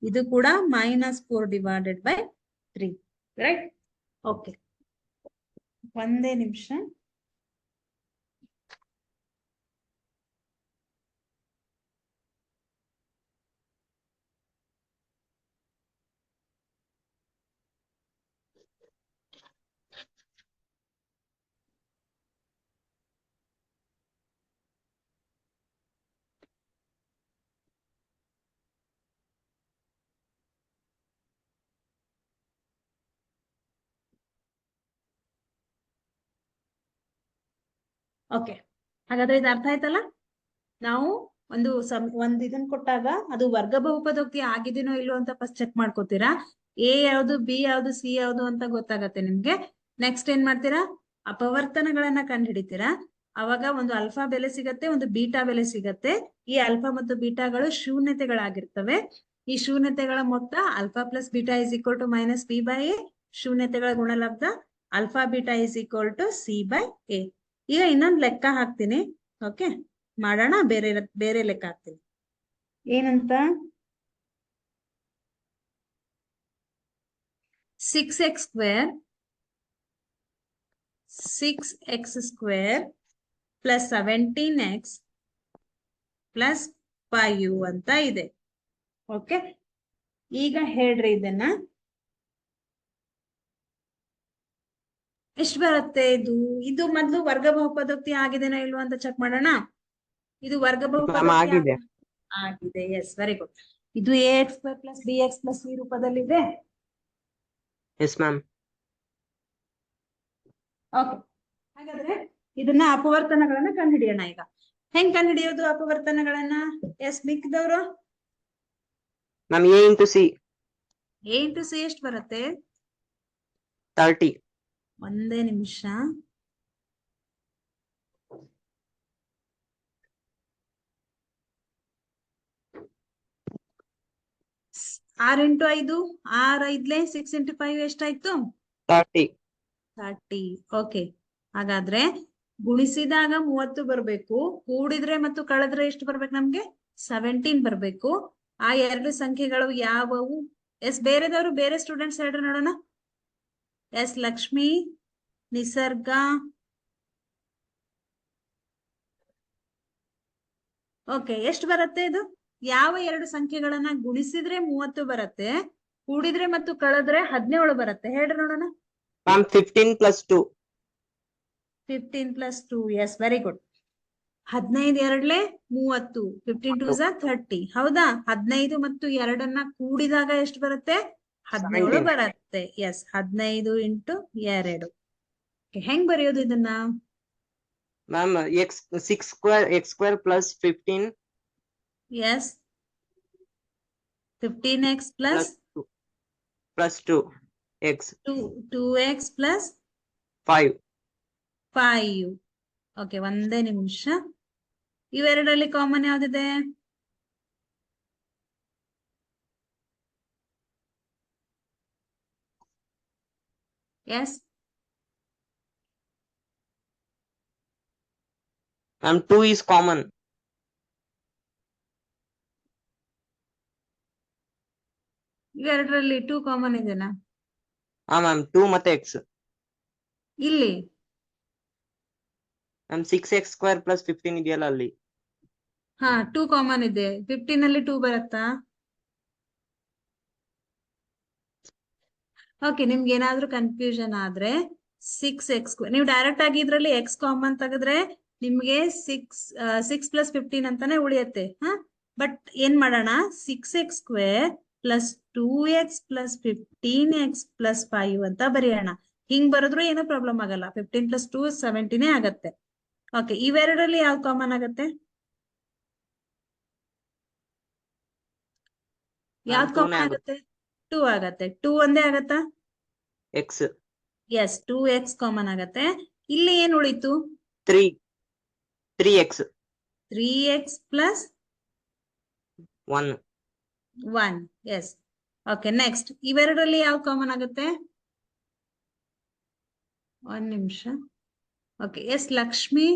ಇದು ಕೂಡ -4 ಡಿವೈಡೆಡ್ ಬೈ 3. ರೈಟ್? ಓಕೆ, ಒಂದೇ ನಿಮಿಷ. ಓಕೆ, ಹಾಗಾದ್ರೆ ಇದು ಅರ್ಥ ಆಯ್ತಲ್ಲ? ನಾವು ಒಂದು ಇದನ್ನ ಕೊಟ್ಟಾಗ ಅದು ವರ್ಗ ಬಹುಪದೋಕ್ತಿ ಆಗಿದೆನೋ ಇಲ್ಲೋ ಅಂತ ಫಸ್ಟ್ ಚೆಕ್ ಮಾಡ್ಕೋತೀರಾ. ಎ ಯಾವ್ದು, ಬಿ ಯಾವ್ದು, ಸಿ ಯಾವ್ದು ಅಂತ ಗೊತ್ತಾಗತ್ತೆ ನಿಮ್ಗೆ. ನೆಕ್ಸ್ಟ್ ಏನ್ ಮಾಡ್ತೀರಾ? ಅಪವರ್ತನಗಳನ್ನ ಕಂಡು ಹಿಡಿತೀರಾ. ಅವಾಗ ಒಂದು ಅಲ್ಫಾ ಬೆಲೆ ಸಿಗತ್ತೆ, ಒಂದು ಬೀಟಾ ಬೆಲೆ ಸಿಗತ್ತೆ. ಈ ಅಲ್ಫಾ ಮತ್ತು ಬೀಟಾಗಳು ಶೂನ್ಯತೆಗಳಾಗಿರ್ತವೆ. ಈ ಶೂನ್ಯತೆಗಳ ಮೊತ್ತ alpha plus beta is equal to -b by A. ಶೂನ್ಯತೆಗಳ ಗುಣಲಬ್ಧ alpha beta is equal to C by A. ಈಗ ಇನ್ನೊಂದು ಲೆಕ್ಕ ಹಾಕ್ತೀನಿ. ಓಕೆ, ಮಾಡೋಣ. ಬೇರೆ ಲೆಕ್ಕ ಹಾಕ್ತೀನಿ. ಏನಂತ? 6x² plus 17x plus 5u ಅಂತ ಇದೆ. ಓಕೆ, ಈಗ ಹೇಳ್ರಿ ಇದನ್ನ ಎಷ್ಟು ಬರುತ್ತೆ? ಇದು ಮೊದ್ಲು ವರ್ಗ ಬಹುಪದೋಕ್ತಿ ಆಗಿದೆನೋ ಇಲ್ವೋ ಅಂತ ಚೆಕ್ ಮಾಡೋಣ. ಇದು ವರ್ಗ ಬಹುಪದೋಕ್ತಿ ಆಗಿದೆ. ಆಗಿದೆ. Yes, very good. ಇದು ax² ಪ್ಲಸ್ bx ಪ್ಲಸ್ ಈ ರೂಪದಲ್ಲಿದೆ. Yes, ma'am. ಓಕೆ, ಹಾಗಾದ್ರೆ ಇದನ್ನ ಅಪವರ್ತನಗಳನ್ನ ಕಂಡುಹಿಡಿಯೋಣ. ಈಗ ಹೆಂಗ್ ಕಂಡುಹಿಡಿಯೋದು ಅಪವರ್ತನಗಳನ್ನ? ಎಸ್, ಮಿಕ್ಕಿದವರು Ma'am, A into C. a into C ಎಷ್ಟು ಬರುತ್ತೆ? 30. ಒಂದೇ ನಿಮಿಷ. ಆರ್ ಇಂಟು 5, 6 5 6 ಇಂಟು 5 ಎಷ್ಟಾಯ್ತು? 30. 30. ಓಕೆ, ಹಾಗಾದ್ರೆ ಗುಣಿಸಿದಾಗ 30 ಬರ್ಬೇಕು, ಕೂಡಿದ್ರೆ ಮತ್ತು ಕಳೆದ್ರೆ ಎಷ್ಟು ಬರ್ಬೇಕು ನಮ್ಗೆ? 17 ಬರ್ಬೇಕು. ಆ ಎರಡು ಸಂಖ್ಯೆಗಳು ಯಾವುವು? ಎಸ್, ಬೇರೆದವರು, ಬೇರೆ ಸ್ಟೂಡೆಂಟ್ಸ್ ಹೇಳ್ರಿ ನೋಡೋಣ. ಎಸ್, ಲಕ್ಷ್ಮಿ, ನಿಸರ್ಗ. ಓಕೆ, ಎಷ್ಟು ಬರುತ್ತೆ ಇದು? ಯಾವ ಎರಡು ಸಂಖ್ಯೆಗಳನ್ನ ಗುಣಿಸಿದ್ರೆ 30 ಬರುತ್ತೆ, ಕೂಡಿದ್ರೆ ಮತ್ತು ಕಳೆದ್ರೆ 17 ಬರುತ್ತೆ? ಹೇಳ್ರಿ ನೋಡೋಣ. Ma'am, 15 plus 2. 15 plus 2. Yes, very good. 15 ಎರಡ್ಲೆ 30, 15 2 30. ಹೌದಾ? 15 ಮತ್ತು 2 ಕೂಡಿದಾಗ ಎಷ್ಟು ಬರುತ್ತೆ? 17 17. ಬರುತ್ತೆ. Yes, 15 into 2. ಹೆಂಗ್ ಬರೆಯೋದು ಇದನ್ನ? Ma'am x square plus 15 yes, 15x plus plus 2 x 2x plus 5. 5. Okay, ಒಂದೇ ನಿಮಿಷ. ಇವೆರಡರಲ್ಲಿ ಕಾಮನ್ ಯಾವ್ದಿದೆ? Yes, Ma'am, 2 is common. ಇವೆರಡರಲ್ಲಿ 2 ಕಾಮನ್ ಇದೆನಾ? Ma'am, 2 ಮತ್ತೆ x. ಇಲ್ಲಿ Ma'am, 6x square plus 15 ಇದೆಯಲ್ಲ ಅಲ್ಲಿ. 2 ಕಾಮನ್ ಇದೆ. 15 ಅಲ್ಲಿ 2 ಬರುತ್ತಾ? ಓಕೆ, ನಿಮ್ಗೆ ಏನಾದ್ರೂ ಕನ್ಫ್ಯೂಷನ್ ಆದ್ರೆ 6x ನೀವು ಡೈರೆಕ್ಟ್ ಆಗಿ ಇದ್ರಲ್ಲಿ x ಕಾಮನ್ ತೆಗೆದ್ರೆ ನಿಮ್ಗೆ 6 ಪ್ಲಸ್ 15 ಅಂತಾನೆ ಉಳಿಯತ್ತೆ. ಬಟ್ ಏನ್ ಮಾಡೋಣ, 6x square plus 2x plus 15x plus 5 ಅಂತ ಬರೆಯೋಣ. ಹಿಂಗ್ ಬರೆದ್ರು ಏನೋ ಪ್ರಾಬ್ಲಮ್ ಆಗಲ್ಲ. 15 ಪ್ಲಸ್ 2 17 ಆಗತ್ತೆ. ಓಕೆ, ಇವೆರಡರಲ್ಲಿ ಯಾವ್ದು ಕಾಮನ್ ಆಗತ್ತೆ? ಯಾವ್ದು ಕಾಮನ್ ಆಗತ್ತೆ? 2 ಆಗತ್ತೆ. 2 ಒಂದೇ ಆಗತ್ತಾ? x ಎಸ್, 2x ಕಾಮನ್ ಆಗತ್ತೆ. ಇಲ್ಲಿ ಏನ್ ಉಳಿತು? 3x 3x plus 1. 1. Yes. Okay, next ಇವೆರಡರಲ್ಲಿ ಯಾವ ಕಾಮನ್ ಆಗುತ್ತೆ? ಒಂದ್ ನಿಮಿಷ. ಓಕೆ, ಎಸ್ ಲಕ್ಷ್ಮಿ,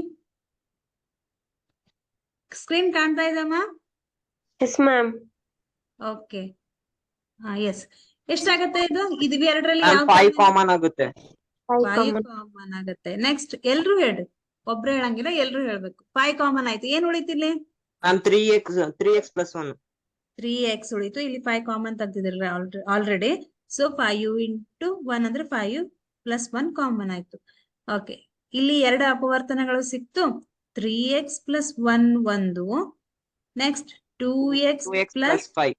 ಸ್ಕ್ರೀನ್ ಕಾಣ್ತಾ ಇದಮ್ಮ? Yes ma'am. Okay, yes. ಎಷ್ಟಾಗತ್ತೆ ಇದು? ಇದು ಎರಡರಲ್ಲಿ Ma'am, ಯಾವ 5 ಕಾಮನ್ ಆಗುತ್ತೆ. 5 ಕಾಮನ್ ಆಗುತ್ತೆ. ನೆಕ್ಸ್ಟ್ ಎಲ್ರು ಹೇಳಿ, ಒಬ್ರು ಹೇಳಂಗಿಲ್ಲ, ಎಲ್ರು ಹೇಳ್ಬೇಕು. 5 ಕಾಮನ್ ಆಯ್ತು. ಏನ್ ಉಳಿತಿಲ್ಲಿ? Ma'am, 3x plus 1. 3x ಉಳಿತು. ಇಲ್ಲಿ 5 ಕಾಮನ್ ತೆಗ್ದಿದ್ರಲ್ಲ ಆಲ್ರೆಡಿ. ಸೊ 5 ಇಂಟು 1 ಅಂದ್ರೆ 5 ಪ್ಲಸ್ 1 ಕಾಮನ್ ಆಯ್ತು. ಓಕೆ, ಇಲ್ಲಿ 2 ಅಪವರ್ತನಗಳು ಸಿಕ್ತು. 3x ಪ್ಲಸ್ 1 ಒಂದು. Next 2x 2x plus plus 5.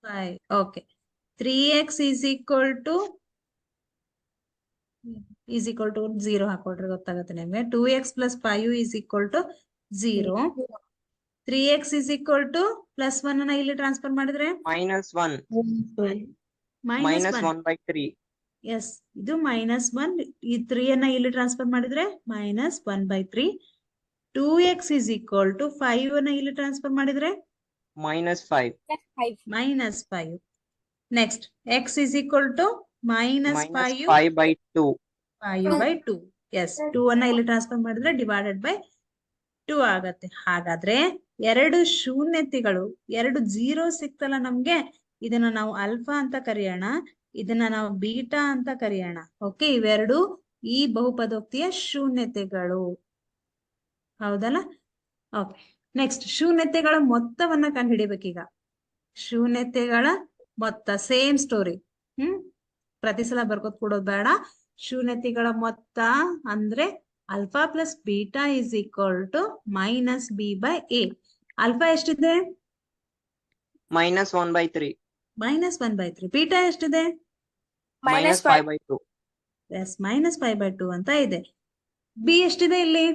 5. Okay, 3x is equal to 0 ಹಾಕೊಡ್ರಿ, ಗೊತ್ತಾಗುತ್ತೆ ನಿಮ್ಗೆ. 2x plus 5 is equal to 0. 3x is equal to plus 1 ಅನ್ನ ಇಲ್ಲಿ ಟ್ರಾನ್ಸ್ಫರ್ ಮಾಡಿದ್ರೆ -1 -1/3. ಎಸ್, ಇದು -1. ಈ 3 ಅನ್ನ ಇಲ್ಲಿ ಟ್ರಾನ್ಸ್ಫರ್ ಮಾಡಿದ್ರೆ -1/3. 2x ಈಸ್ ಈಕ್ವಲ್ ಟು 5 ಅನ್ನ ಇಲ್ಲಿ ಟ್ರಾನ್ಸ್ಫರ್ ಮಾಡಿದ್ರೆ -5. -5. Next x is equal to -5 -5/2. 5/2. Yes, 2 ಅನ್ನ ಇಲ್ಲಿ ಟ್ರಾನ್ಸ್ಫರ್ ಮಾಡಿದ್ರೆ ಡಿವೈಡೆಡ್ ಬೈ 2 ಆಗತ್ತೆ. ಹಾಗಾದ್ರೆ 2 ಶೂನ್ಯತೆಗಳು, 2 0 ಸಿಕ್ತಲ್ಲ ನಮ್ಗೆ. ಇದನ್ನ ನಾವು ಆಲ್ಫಾ ಅಂತ ಕರೆಯೋಣ, ಇದನ್ನ ನಾವು ಬೀಟಾ ಅಂತ ಕರೆಯೋಣ. ಓಕೆ, ಇವೆರಡು ಈ ಬಹುಪದೋಕ್ತಿಯ ಶೂನ್ಯತೆಗಳು. ಹೌದಲ್ಲ? ಓಕೆ, ನೆಕ್ಸ್ಟ್ ಶೂನ್ಯತೆಗಳ ಮೊತ್ತವನ್ನ ಕಂಡುಹಿಡಿಬೇಕೀಗ. ಶೂನ್ಯತೆಗಳ ಮೊತ್ತ ಸೇಮ್ ಸ್ಟೋರಿ. ಪ್ರತಿ ಸಲ ಬರ್ಕೋತ್ ಕೊಡೋದು ಬೇಡ. ಶೂನ್ಯತೆಗಳ ಮೊತ್ತ ಅಂದ್ರೆ alpha plus beta is equal to -b/a. Alpha ಎಷ್ಟಿದೆ? -1/3. -1/3. ಬೀಟಾ ಎಷ್ಟಿದೆ? -5/2. ಎಸ್, -5/2 ಅಂತ ಇದೆ. ಬಿ ಎಷ್ಟಿದೆ ಇಲ್ಲಿ?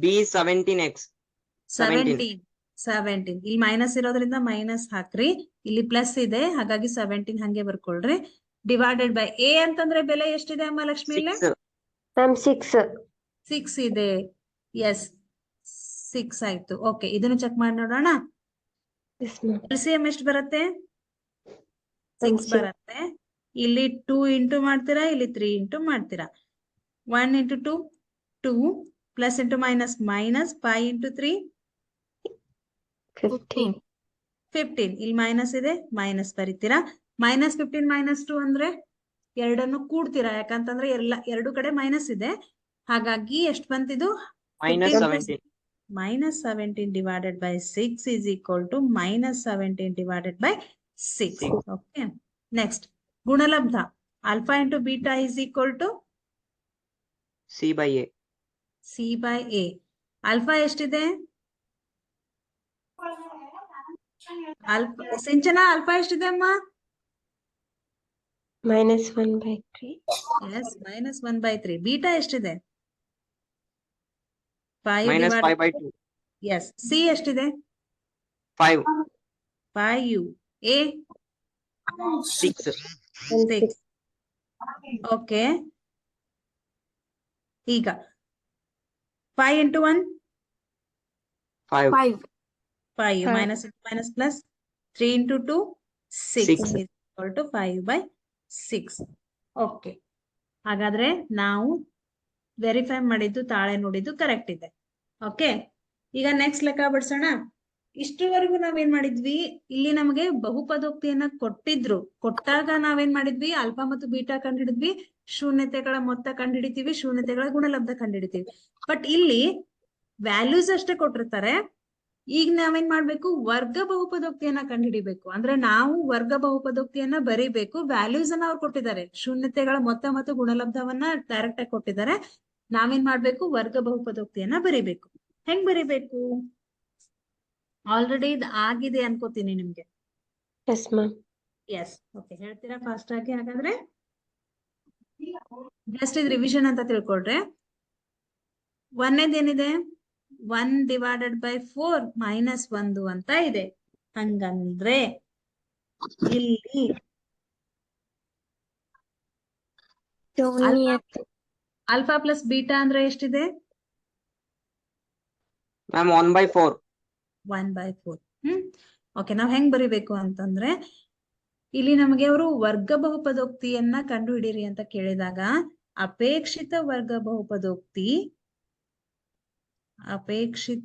b is 17x. 17. ಇಲ್ಲಿ ಮೈನಸ್ ಇರೋದ್ರಿಂದ ಮೈನಸ್ ಹಾಕ್ರಿ. ಇಲ್ಲಿ ಪ್ಲಸ್ ಇದೆ, ಹಾಗಾಗಿ 17 ಹಂಗೆ ಬರ್ಕೊಳ್ರಿ. ಡಿವೈಡೆಡ್ ಬೈ a ಅಂತಂದ್ರೆ ಬೆಲೆ ಎಷ್ಟಿದೆ ಅಮ್ಮ ಲಕ್ಷ್ಮಿ? ಇಲ್ಲಿ 6 ಇದೆ. ಎಸ್, 6 ಆಯ್ತು. ಓಕೆ, ಇದನ್ನು ಚೆಕ್ ಮಾಡಿ ನೋಡೋಣ. LCM ಎಷ್ಟು ಬರುತ್ತೆ? 6 ಬರುತ್ತೆ. ಇಲ್ಲಿ 2 ಇಂಟು ಮಾಡ್ತೀರಾ, ಇಲ್ಲಿ 3 ಇಂಟು ಮಾಡ್ತೀರಾ. 1 into 2 2 plus into minus -5 into 3 15. ಇಲ್ಲಿ ಮೈನಸ್ ಇದೆ, ಮೈನಸ್ ಬರೀತೀರಾ. -15 -2 ಅಂದ್ರೆ ಎರಡನ್ನು ಕೂಡ್ತೀರಾ, ಯಾಕಂತಂದ್ರೆ ಎರಡು ಕಡೆ ಮೈನಸ್ ಇದೆ. ಹಾಗಾಗಿ ಎಷ್ಟು ಬಂತಿದು? -17. -17 divided by 6 is equal to -17 divided by 6. Okay, next ಗುಣಲಬ್ಧ alpha into beta is equal to c/a. C by A. Alpha ಎಷ್ಟಿದೆ? ಸಿಂಚನ ಆಲ್ಫಾ ಎಷ್ಟಿದೆ ಅಮ್ಮ? -1/3. ಎಸ್, -1/3. ಬೀಟಾ ಎಷ್ಟಿದೆ? 5 minus 5/2. ಎಸ್. ಸಿ ಎಷ್ಟಿದೆ? 5. 5. ಎ 6. 6. ಓಕೆ, ಈಗ 5 into 1 5. 5 Five. minus into minus plus 3 into 2 6 Six. is equal to 5/6. Okay, ಹಾಗಾದ್ರೆ ನಾವು ವೆರಿಫೈ ಮಾಡಿದ್ದು ತಾಳೆ ನೋಡಿದ್ದು ಕರೆಕ್ಟ್ ಇದೆ. ಓಕೆ, ಈಗ ನೆಕ್ಸ್ಟ್ ಲೆಕ್ಕ ಬಿಡ್ಸೋಣ. ಇಷ್ಟುವರೆಗೂ ನಾವೇನ್ ಮಾಡಿದ್ವಿ, ಇಲ್ಲಿ ನಮಗೆ ಬಹುಪದೋಕ್ತಿಯನ್ನ ಕೊಟ್ಟಾಗ ನಾವೇನ್ ಮಾಡಿದ್ವಿ, ಆಲ್ಫಾ ಮತ್ತು ಬೀಟಾ ಕಂಡುಹಿಡಿದ್ವಿ, ಶೂನ್ಯತೆಗಳ ಮೊತ್ತ ಕಂಡುಹಿಡಿತೀವಿ, ಶೂನ್ಯತೆಗಳ ಗುಣಲಬ್ಧ ಕಂಡುಹಿಡಿತೀವಿ. ಬಟ್ ಇಲ್ಲಿ ವ್ಯಾಲ್ಯೂಸ್ ಅಷ್ಟೇ ಕೊಟ್ಟಿರ್ತಾರೆ. ಈಗ ನಾವೇನ್ ಮಾಡ್ಬೇಕು, ವರ್ಗ ಬಹುಪದೋಕ್ತಿಯನ್ನ ಕಂಡುಹಿಡಿಬೇಕು. ಅಂದ್ರೆ ನಾವು ವರ್ಗ ಬಹುಪದೋಕ್ತಿಯನ್ನ ಬರೀಬೇಕು. ವ್ಯಾಲ್ಯೂಸ್ ಅನ್ನ ಅವ್ರು ಕೊಟ್ಟಿದ್ದಾರೆ, ಶೂನ್ಯತೆಗಳ ಮೊತ್ತ ಮತ್ತು ಗುಣಲಬ್ಧವನ್ನ ಡೈರೆಕ್ಟ್ ಆಗಿ ಕೊಟ್ಟಿದ್ದಾರೆ. ನಾವೇನ್ ಮಾಡ್ಬೇಕು, ವರ್ಗ ಬಹುಪದೋಕ್ತಿಯನ್ನ ಬರೀಬೇಕು. ಹೆಂಗ್ ಬರೀಬೇಕು? ಆಲ್ರೆಡಿ ಇದು ಆಗಿದೆ ಅನ್ಕೋತೀನಿ ನಿಮ್ಗೆ. Yes, ma'am. ಎಸ್, ಓಕೆ, ಹೇಳ್ತೀರಾ ಫಾಸ್ಟ್ ಆಗಿ? ಹಾಗಾದ್ರೆ ಜಸ್ಟ್ ಇದು ರಿವಿಷನ್ ಅಂತ ತಿಳ್ಕೊಳ್ರೆ. ಒಂದೇದೇನಿದೆ, 1/4 -1 ಅಂತ ಇದೆ. ಹಂಗಂದ್ರೆ ಇಲ್ಲಿ ಆಲ್ಫಾ ಪ್ಲಸ್ ಬೀಟಾ ಅಂದ್ರೆ ಎಷ್ಟಿದೆ? Ma'am 1/4. 1/4. ಓಕೆ, ನಾವ್ ಹೆಂಗ್ ಬರಿಬೇಕು ಅಂತಂದ್ರೆ, ಇಲ್ಲಿ ನಮಗೆ ಅವರು ವರ್ಗ ಬಹುಪದೋಕ್ತಿಯನ್ನ ಕಂಡು ಹಿಡೀರಿ ಅಂತ ಕೇಳಿದಾಗ ಅಪೇಕ್ಷಿತ ವರ್ಗ ಬಹುಪದೋಕ್ತಿ ax²,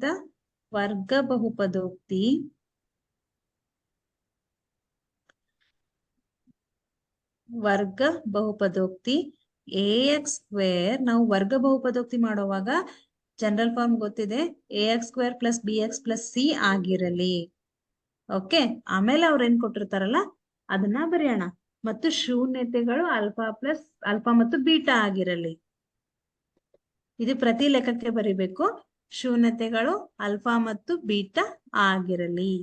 ನಾವು ವರ್ಗ ಬಹುಪದೋಕ್ತಿ ಮಾಡುವಾಗ ಜನರಲ್ ಫಾರ್ಮ್ ಗೊತ್ತಿದೆ, ax² + bx + c ಆಗಿರಲಿ. ಓಕೆ, ಆಮೇಲೆ ಅವ್ರು ಏನ್ ಕೊಟ್ಟಿರ್ತಾರಲ್ಲ ಅದನ್ನ ಬರೆಯೋಣ. ಮತ್ತು ಶೂನ್ಯತೆಗಳು ಆಲ್ಫಾ ಮತ್ತು ಬೀಟಾ ಆಗಿರಲಿ. ಇದು ಪ್ರತಿ ಲೆಕ್ಕಕ್ಕೆ ಬರಿಬೇಕು. ಶೂನ್ಯತೆಗಳು ಆಲ್ಫಾ ಮತ್ತು ಬೀಟಾ ಆಗಿರಲಿ.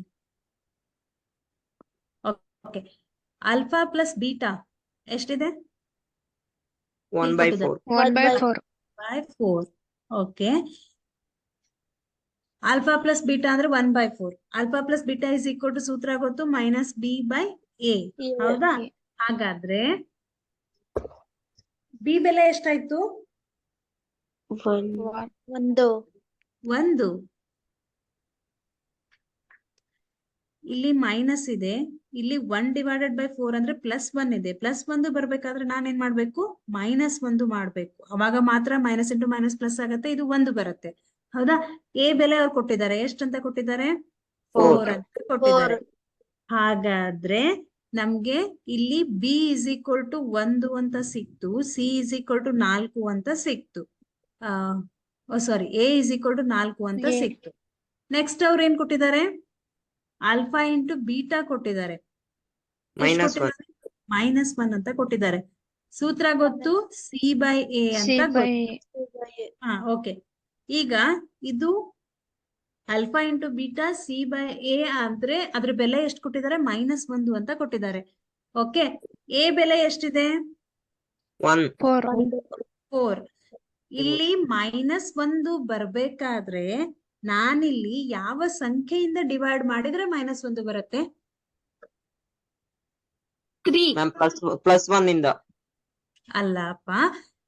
ಓಕೆ, ಆಲ್ಫಾ ಪ್ಲಸ್ ಬೀಟಾ ಎಷ್ಟಿದೆ? 1/4. 1/4. ಓಕೆ, ಆಲ್ಫಾ ಪ್ಲಸ್ ಬೀಟಾ ಅಂದ್ರೆ 1/4. Alpha plus beta is equal to ಸೂತ್ರ ಗೊತ್ತು, -b/a. ಹೌದಾ? ಹಾಗಾದ್ರೆ ಬಿ ಬೆಲೆ ಎಷ್ಟಾಯ್ತು? 1. ಇಲ್ಲಿ ಮೈನಸ್ ಇದೆ, ಇಲ್ಲಿ 1/4 ಅಂದ್ರೆ +1 ಇದೆ. +1 ಬರ್ಬೇಕಾದ್ರೆ ನಾನೇನ್ ಮಾಡ್ಬೇಕು, -1 ಮಾಡ್ಬೇಕು. ಅವಾಗ ಮಾತ್ರ ಮೈನಸ್ ಇಂಟು ಮೈನಸ್ ಪ್ಲಸ್ ಆಗತ್ತೆ, ಇದು 1 ಬರುತ್ತೆ. ಹೌದಾ? ಎ ಬೆಲೆ ಅವ್ರು ಕೊಟ್ಟಿದ್ದಾರೆ, ಎಷ್ಟಂತ ಕೊಟ್ಟಿದ್ದಾರೆ? 4 ಅಂತ ಕೊಟ್ಟಿದ್ದಾರೆ. ಹಾಗಾದ್ರೆ ನಮ್ಗೆ ಇಲ್ಲಿ ಬಿ = 1 ಅಂತ ಸಿಕ್ತು, ಸಿ = 4 ಅಂತ ಸಿಕ್ತು. ಸಾರಿ, ಎ = 4 ಅಂತ ಸಿಕ್ತು. ನೆಕ್ಸ್ಟ್ ಅವ್ರು ಏನ್ ಕೊಟ್ಟಿದ್ದಾರೆ? ಆಲ್ಫಾ ಇಂಟು ಬೀಟಾ ಕೊಟ್ಟಿದ್ದಾರೆ. -1 ಅಂತ ಕೊಟ್ಟಿದ್ದಾರೆ. ಸೂತ್ರ ಗೊತ್ತು, c/a ಅಂತ ಗೊತ್ತು. ಓಕೆ, ಈಗ ಇದು ಆಲ್ಫಾ ಇಂಟು ಬೀಟಾ c/a ಆದ್ರೆ ಅದ್ರ ಬೆಲೆ ಎಷ್ಟು ಕೊಟ್ಟಿದ್ದಾರೆ? -1 ಅಂತ ಕೊಟ್ಟಿದ್ದಾರೆ. ಓಕೆ, ಎ ಬೆಲೆ ಎಷ್ಟಿದೆ? 4. ಇಲ್ಲಿ -1 ಬರ್ಬೇಕಾದ್ರೆ ನಾನಿಲ್ಲಿ ಯಾವ ಸಂಖ್ಯೆಯಿಂದ ಡಿವೈಡ್ ಮಾಡಿದ್ರೆ -1 ಬರುತ್ತೆ? Ma'am +1 ಇಂದ. ಅಲ್ಲಪ್ಪ,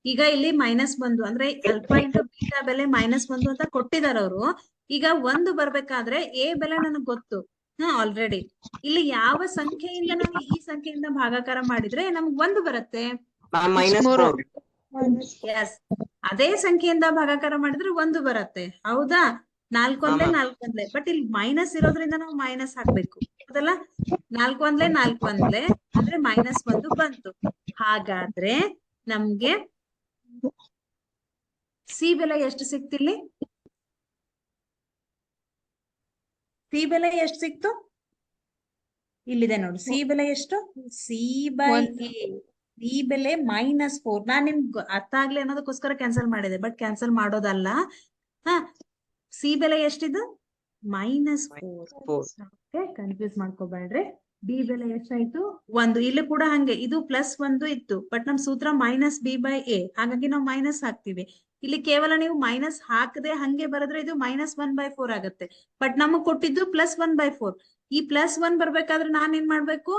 ಈಗ ಇಲ್ಲಿ -1 ಅಂದ್ರೆ ಆಲ್ಫಾ ಇಂಟು ಬೀಟಾ ಬೆಲೆ -1 ಅಂತ ಕೊಟ್ಟಿದಾರ ಅವರು. ಈಗ 1 ಬರ್ಬೇಕಾದ್ರೆ ಎ ಬೆಲೆ ನನಗ್ ಗೊತ್ತು ಆಲ್ರೆಡಿ. ಇಲ್ಲಿ ಯಾವ ಸಂಖ್ಯೆಯಿಂದ ನಾವು ಈ ಸಂಖ್ಯೆಯಿಂದ ಭಾಗಾಕಾರ ಮಾಡಿದ್ರೆ ನಮ್ಗ್ 1 ಬರುತ್ತೆ? -4. ಎಸ್, ಅದೇ ಸಂಖ್ಯೆಯಿಂದ ಭಾಗಾಕಾರ ಮಾಡಿದ್ರೆ 1 ಬರುತ್ತೆ. ಹೌದಾ? 4 ಒಂದ್ಲೆ 4 ಒಂದ್ಲೆ. ಬಟ್ ಇಲ್ಲಿ ಮೈನಸ್ ಇರೋದ್ರಿಂದ ನಾವು ಮೈನಸ್ ಹಾಕ್ಬೇಕು, ಹೌದಲ್ಲ? 4 ಒಂದ್ಲೆ 4 ಒಂದ್ಲೆ ಅಂದ್ರೆ -1 ಬಂತು. ಹಾಗಾದ್ರೆ ನಮ್ಗೆ ಸಿ ಬೆಲೆ ಎಷ್ಟು ಸಿಕ್ತಿಲ್ಲಿ? ಸಿ ಬೆಲೆ ಎಷ್ಟು ಸಿಕ್ತು? ಇಲ್ಲಿದೆ ನೋಡಿ, ಸಿ ಬೆಲೆ ಎಷ್ಟು? c/a ಬಿ ಬೆಲೆ -4. ನಾನ್ ನಿಮ್ಗೆ ಅರ್ಥ ಆಗ್ಲಿ ಅನ್ನೋದಕ್ಕೋಸ್ಕರ ಕ್ಯಾನ್ಸಲ್ ಮಾಡಿದೆ, ಬಟ್ ಕ್ಯಾನ್ಸಲ್ ಮಾಡೋದಲ್ಲ. ಹಾ, ಸಿ ಬೆಲೆ ಎಷ್ಟಿದು? -4. ಓಕೆ, ಕನ್ಫ್ಯೂಸ್ ಮಾಡ್ಕೋಬೇಡ್ರಿ. ಬಿ ಬೆಲೆ ಎಷ್ಟಾಯ್ತು? 1. ಇಲ್ಲಿ ಕೂಡ ಹಂಗೆ, ಇದು +1 ಇತ್ತು, ಬಟ್ ನಮ್ ಸೂತ್ರ -b/a, ಹಾಗಾಗಿ ನಾವು ಮೈನಸ್ ಹಾಕ್ತಿವಿ. ಇಲ್ಲಿ ಕೇವಲ ನೀವು ಮೈನಸ್ ಹಾಕದೆ ಹಂಗೆ ಬರೆದ್ರೆ ಇದು -1/4 ಆಗುತ್ತೆ. ಬಟ್ ನಮಗ್ ಕೊಟ್ಟಿದ್ದು +1/4. ಈ +1 ಬರ್ಬೇಕಾದ್ರೆ ನಾನ್ ಏನ್ ಮಾಡ್ಬೇಕು?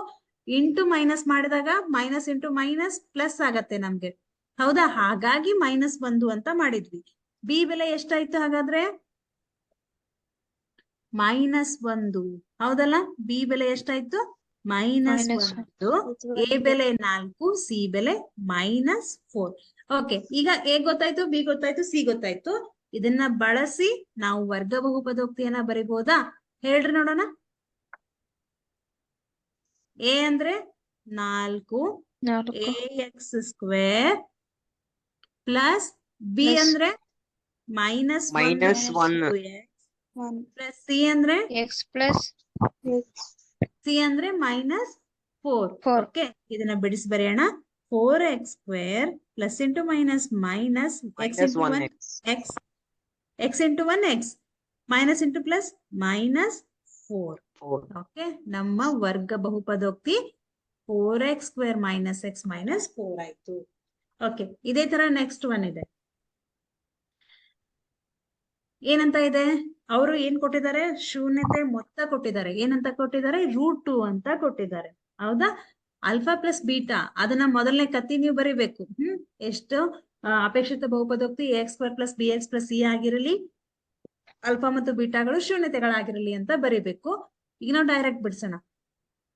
ಇಂಟು ಮೈನಸ್ ಮಾಡಿದಾಗ ಮೈನಸ್ ಇಂಟು ಮೈನಸ್ ಪ್ಲಸ್ ಆಗತ್ತೆ ನಮ್ಗೆ, ಹೌದಾ? ಹಾಗಾಗಿ -1 ಅಂತ ಮಾಡಿದ್ವಿ. ಬಿ ಬೆಲೆ ಎಷ್ಟಾಯ್ತು ಹಾಗಾದ್ರೆ? -1. ಹೌದಲ್ಲ? ಬಿ ಬೆಲೆ ಎಷ್ಟಾಯ್ತು? -1. ಎ ಬೆಲೆ 4, ಸಿ ಬೆಲೆ -4. ಓಕೆ, ಈಗ ಎ ಗೊತ್ತಾಯ್ತು, ಬಿ ಗೊತ್ತಾಯ್ತು, ಸಿ ಗೊತ್ತಾಯ್ತು. ಇದನ್ನ ಬಳಸಿ ನಾವು ವರ್ಗ ಬಹುಪದೋಕ್ತಿಯನ್ನ ಬರಿಬಹುದಾ? ಹೇಳ್ರಿ ನೋಡೋಣ. ಎ ಅಂದ್ರೆ 4 ax² ಪ್ಲಸ್ ಬಿ ಅಂದ್ರೆ -1 ಪ್ಲಸ್ ಸಿ ಅಂದ್ರೆ -4. ಓಕೆ, ಇದನ್ನ ಬಿಡಿಸಿ ಬರೆಯೋಣ. 4x² plus into minus minus x into 1 x minus into plus -4. Okay, ನಮ್ಮ ವರ್ಗ ಬಹುಪದೋಕ್ತಿ 4x² - x - 4 ಆಯ್ತು. ಓಕೆ, ಇದೇ ತರ ನೆಕ್ಸ್ಟ್ ಒನ್ ಇದೆ. ಏನಂತ ಇದೆ? ಅವರು ಏನ್ ಕೊಟ್ಟಿದ್ದಾರೆ? ಶೂನ್ಯತೆ ಮೊತ್ತ ಕೊಟ್ಟಿದ್ದಾರೆ. ಏನಂತ ಕೊಟ್ಟಿದ್ದಾರೆ? √2 ಅಂತ ಕೊಟ್ಟಿದ್ದಾರೆ. ಹೌದಾ? ಆಲ್ಫಾ ಪ್ಲಸ್ ಬೀಟಾ, ಅದನ್ನ ಮೊದಲನೇ ಕತ್ತಿ ನೀವು ಬರಿಬೇಕು. ಎಷ್ಟು? ಅಪೇಕ್ಷಿತ ಬಹುಪದೋಕ್ತಿ ax² + bx + c ಆಗಿರಲಿ, ಅಲ್ಫಾ ಮತ್ತು ಬೀಟಾಗಳು ಶೂನ್ಯತೆಗಳಾಗಿರಲಿ ಅಂತ ಬರಿಬೇಕು. ಈಗ ನಾವು ಡೈರೆಕ್ಟ್ ಬಿಡ್ಸೋಣ.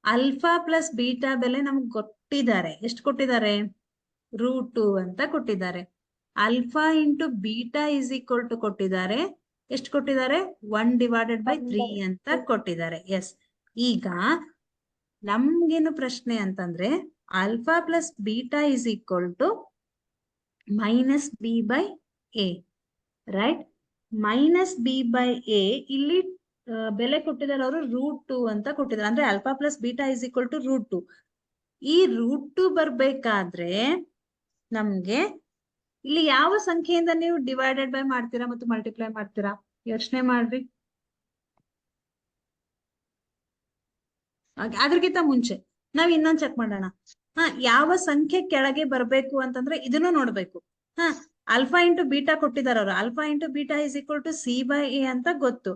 ಅಲ್ಫಾ ಪ್ಲಸ್ ಬೀಟಾ ಬೆಲೆ ನಮ್ಗೆ ಕೊಟ್ಟಿದ್ದಾರೆ. ಎಷ್ಟು ಕೊಟ್ಟಿದ್ದಾರೆ? √2 ಅಂತ ಕೊಟ್ಟಿದ್ದಾರೆ. ಅಲ್ಫಾ ಇಂಟು ಬೀಟಾ = ಕೊಟ್ಟಿದ್ದಾರೆ. ಎಷ್ಟು ಕೊಟ್ಟಿದ್ದಾರೆ? 1/3 ಅಂತ ಕೊಟ್ಟಿದ್ದಾರೆ. ಎಸ್. ಈಗ ನಮ್ಗೇನು ಪ್ರಶ್ನೆ ಅಂತಂದ್ರೆ, alpha plus beta = -b/a, right? -b/a ಇಲ್ಲಿ ಬೆಲೆ ಕೊಟ್ಟಿದ್ದಾರೆ ಅವರು √2 ಅಂತ ಕೊಟ್ಟಿದ್ದಾರೆ. ಅಂದ್ರೆ ಆಲ್ಫಾ ಪ್ಲಸ್ ಬೀಟಾ = √2. ಈ √2 ಬರ್ಬೇಕಾದ್ರೆ ನಮ್ಗೆ ಇಲ್ಲಿ ಯಾವ ಸಂಖ್ಯೆಯಿಂದ ನೀವು ಡಿವೈಡೆಡ್ ಬೈ ಮಾಡ್ತೀರಾ ಮತ್ತು ಮಲ್ಟಿಪ್ಲೈ ಮಾಡ್ತೀರಾ? ಯೋಚನೆ ಮಾಡ್ರಿ. ಅದ್ರಗಿಂತ ಮುಂಚೆ ನಾವ್ ಇನ್ನೊಂದ್ ಚೆಕ್ ಮಾಡೋಣ. ಯಾವ ಸಂಖ್ಯೆ ಕೆಳಗೆ ಬರ್ಬೇಕು ಅಂತಂದ್ರೆ ಇದನ್ನು ನೋಡ್ಬೇಕು. ಆಲ್ಫಾ ಇಂಟು ಬೀಟಾ ಕೊಟ್ಟಿದ್ದಾರೆ ಅವರು. ಆಲ್ಫಾ ಇಂಟು ಬೀಟಾ = c/a ಅಂತ ಗೊತ್ತು.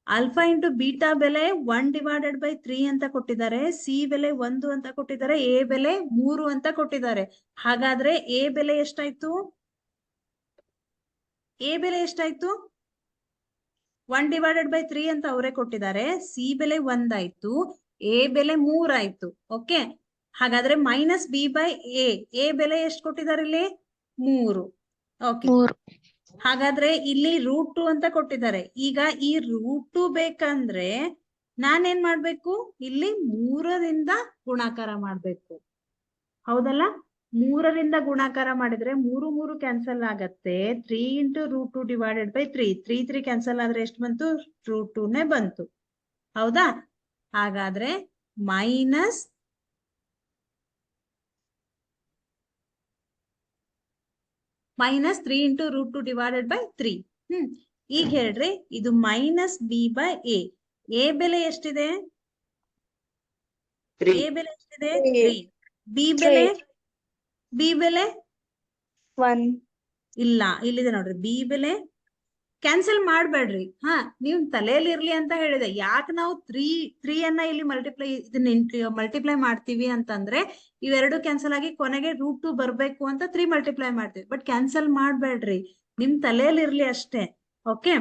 ಆಲ್ಫಾ ಇಂಟು ಬೀಟಾ ಬೆಲೆ 1/3 ಅಂತ ಕೊಟ್ಟಿದ್ದಾರೆ. ಸಿ ಬೆಲೆ 1 ಅಂತ ಕೊಟ್ಟಿದ್ದಾರೆ. ಎ ಬೆಲೆ 3 ಅಂತ ಕೊಟ್ಟಿದ್ದಾರೆ. ಹಾಗಾದ್ರೆ ಎ ಬೆಲೆ ಎಷ್ಟಾಯ್ತು? ಎ ಬೆಲೆ ಎಷ್ಟಾಯ್ತು? 1/3 ಅಂತ ಅವರೇ ಕೊಟ್ಟಿದ್ದಾರೆ. ಸಿ ಬೆಲೆ 1 ಆಯ್ತು, ಎ ಬೆಲೆ 3 ಆಯ್ತು. ಓಕೆ, ಹಾಗಾದ್ರೆ -b/a, ಎ ಬೆಲೆ ಎಷ್ಟು ಕೊಟ್ಟಿದ್ದಾರೆ ಇಲ್ಲಿ? 3. ಓಕೆ, ಹಾಗಾದ್ರೆ ಇಲ್ಲಿ √2 ಅಂತ ಕೊಟ್ಟಿದ್ದಾರೆ. ಈಗ ಈ √2 ಬೇಕಂದ್ರೆ ನಾನೇನ್ ಮಾಡ್ಬೇಕು? ಇಲ್ಲಿ 3ರಿಂದ ಗುಣಾಕಾರ ಮಾಡ್ಬೇಕು. ಹೌದಲ್ಲ? 3ರಿಂದ ಗುಣಾಕಾರ ಮಾಡಿದ್ರೆ 3 ಕ್ಯಾನ್ಸಲ್ ಆಗತ್ತೆ. 3 × √2 / 3 ಕ್ಯಾನ್ಸಲ್ ಆದ್ರೆ ಎಷ್ಟು ಬಂತು? √2ನೇ ಬಂತು. ಹೌದಾ? ಹಾಗಾದ್ರೆ -3 × √2 / 3. ಈಗ ಹೇಳ್ರಿ, ಇದು -b/a. ಎ ಬೆಲೆ ಎಷ್ಟಿದೆ? ಎ ಬೆಲೆ ಎಷ್ಟಿದೆ? 3. ಬಿ ಬೆಲೆ 1. ಇಲ್ಲ, ಇಲ್ಲಿದೆ ನೋಡ್ರಿ. ಬಿ ಬೆಲೆ ಕ್ಯಾನ್ಸಲ್ ಮಾಡ್ಬೇಡ್ರಿ. ನೀವು ತಲೆಯಲ್ಲಿ ಇರ್ಲಿ ಅಂತ ಹೇಳಿದೆ. ಯಾಕೆ ನಾವು 3 ಅನ್ನ ಇಲ್ಲಿ ಮಲ್ಟಿಪ್ಲೈ ಮಾಡ್ತೀವಿ ಅಂತಂದ್ರೆ ಇವೆರಡು ಕ್ಯಾನ್ಸಲ್ ಆಗಿ ಕೊನೆಗೆ √2 ಬರ್ಬೇಕು ಅಂತ 3 ಮಲ್ಟಿಪ್ಲೈ ಮಾಡ್ತೀವಿ. ಬಟ್ ಕ್ಯಾನ್ಸಲ್ ಮಾಡ್ಬೇಡ್ರಿ, ನಿಮ್ ತಲೆಯಲ್ಲಿ ಇರ್ಲಿ ಅಷ್ಟೇ. ಓಕೆ,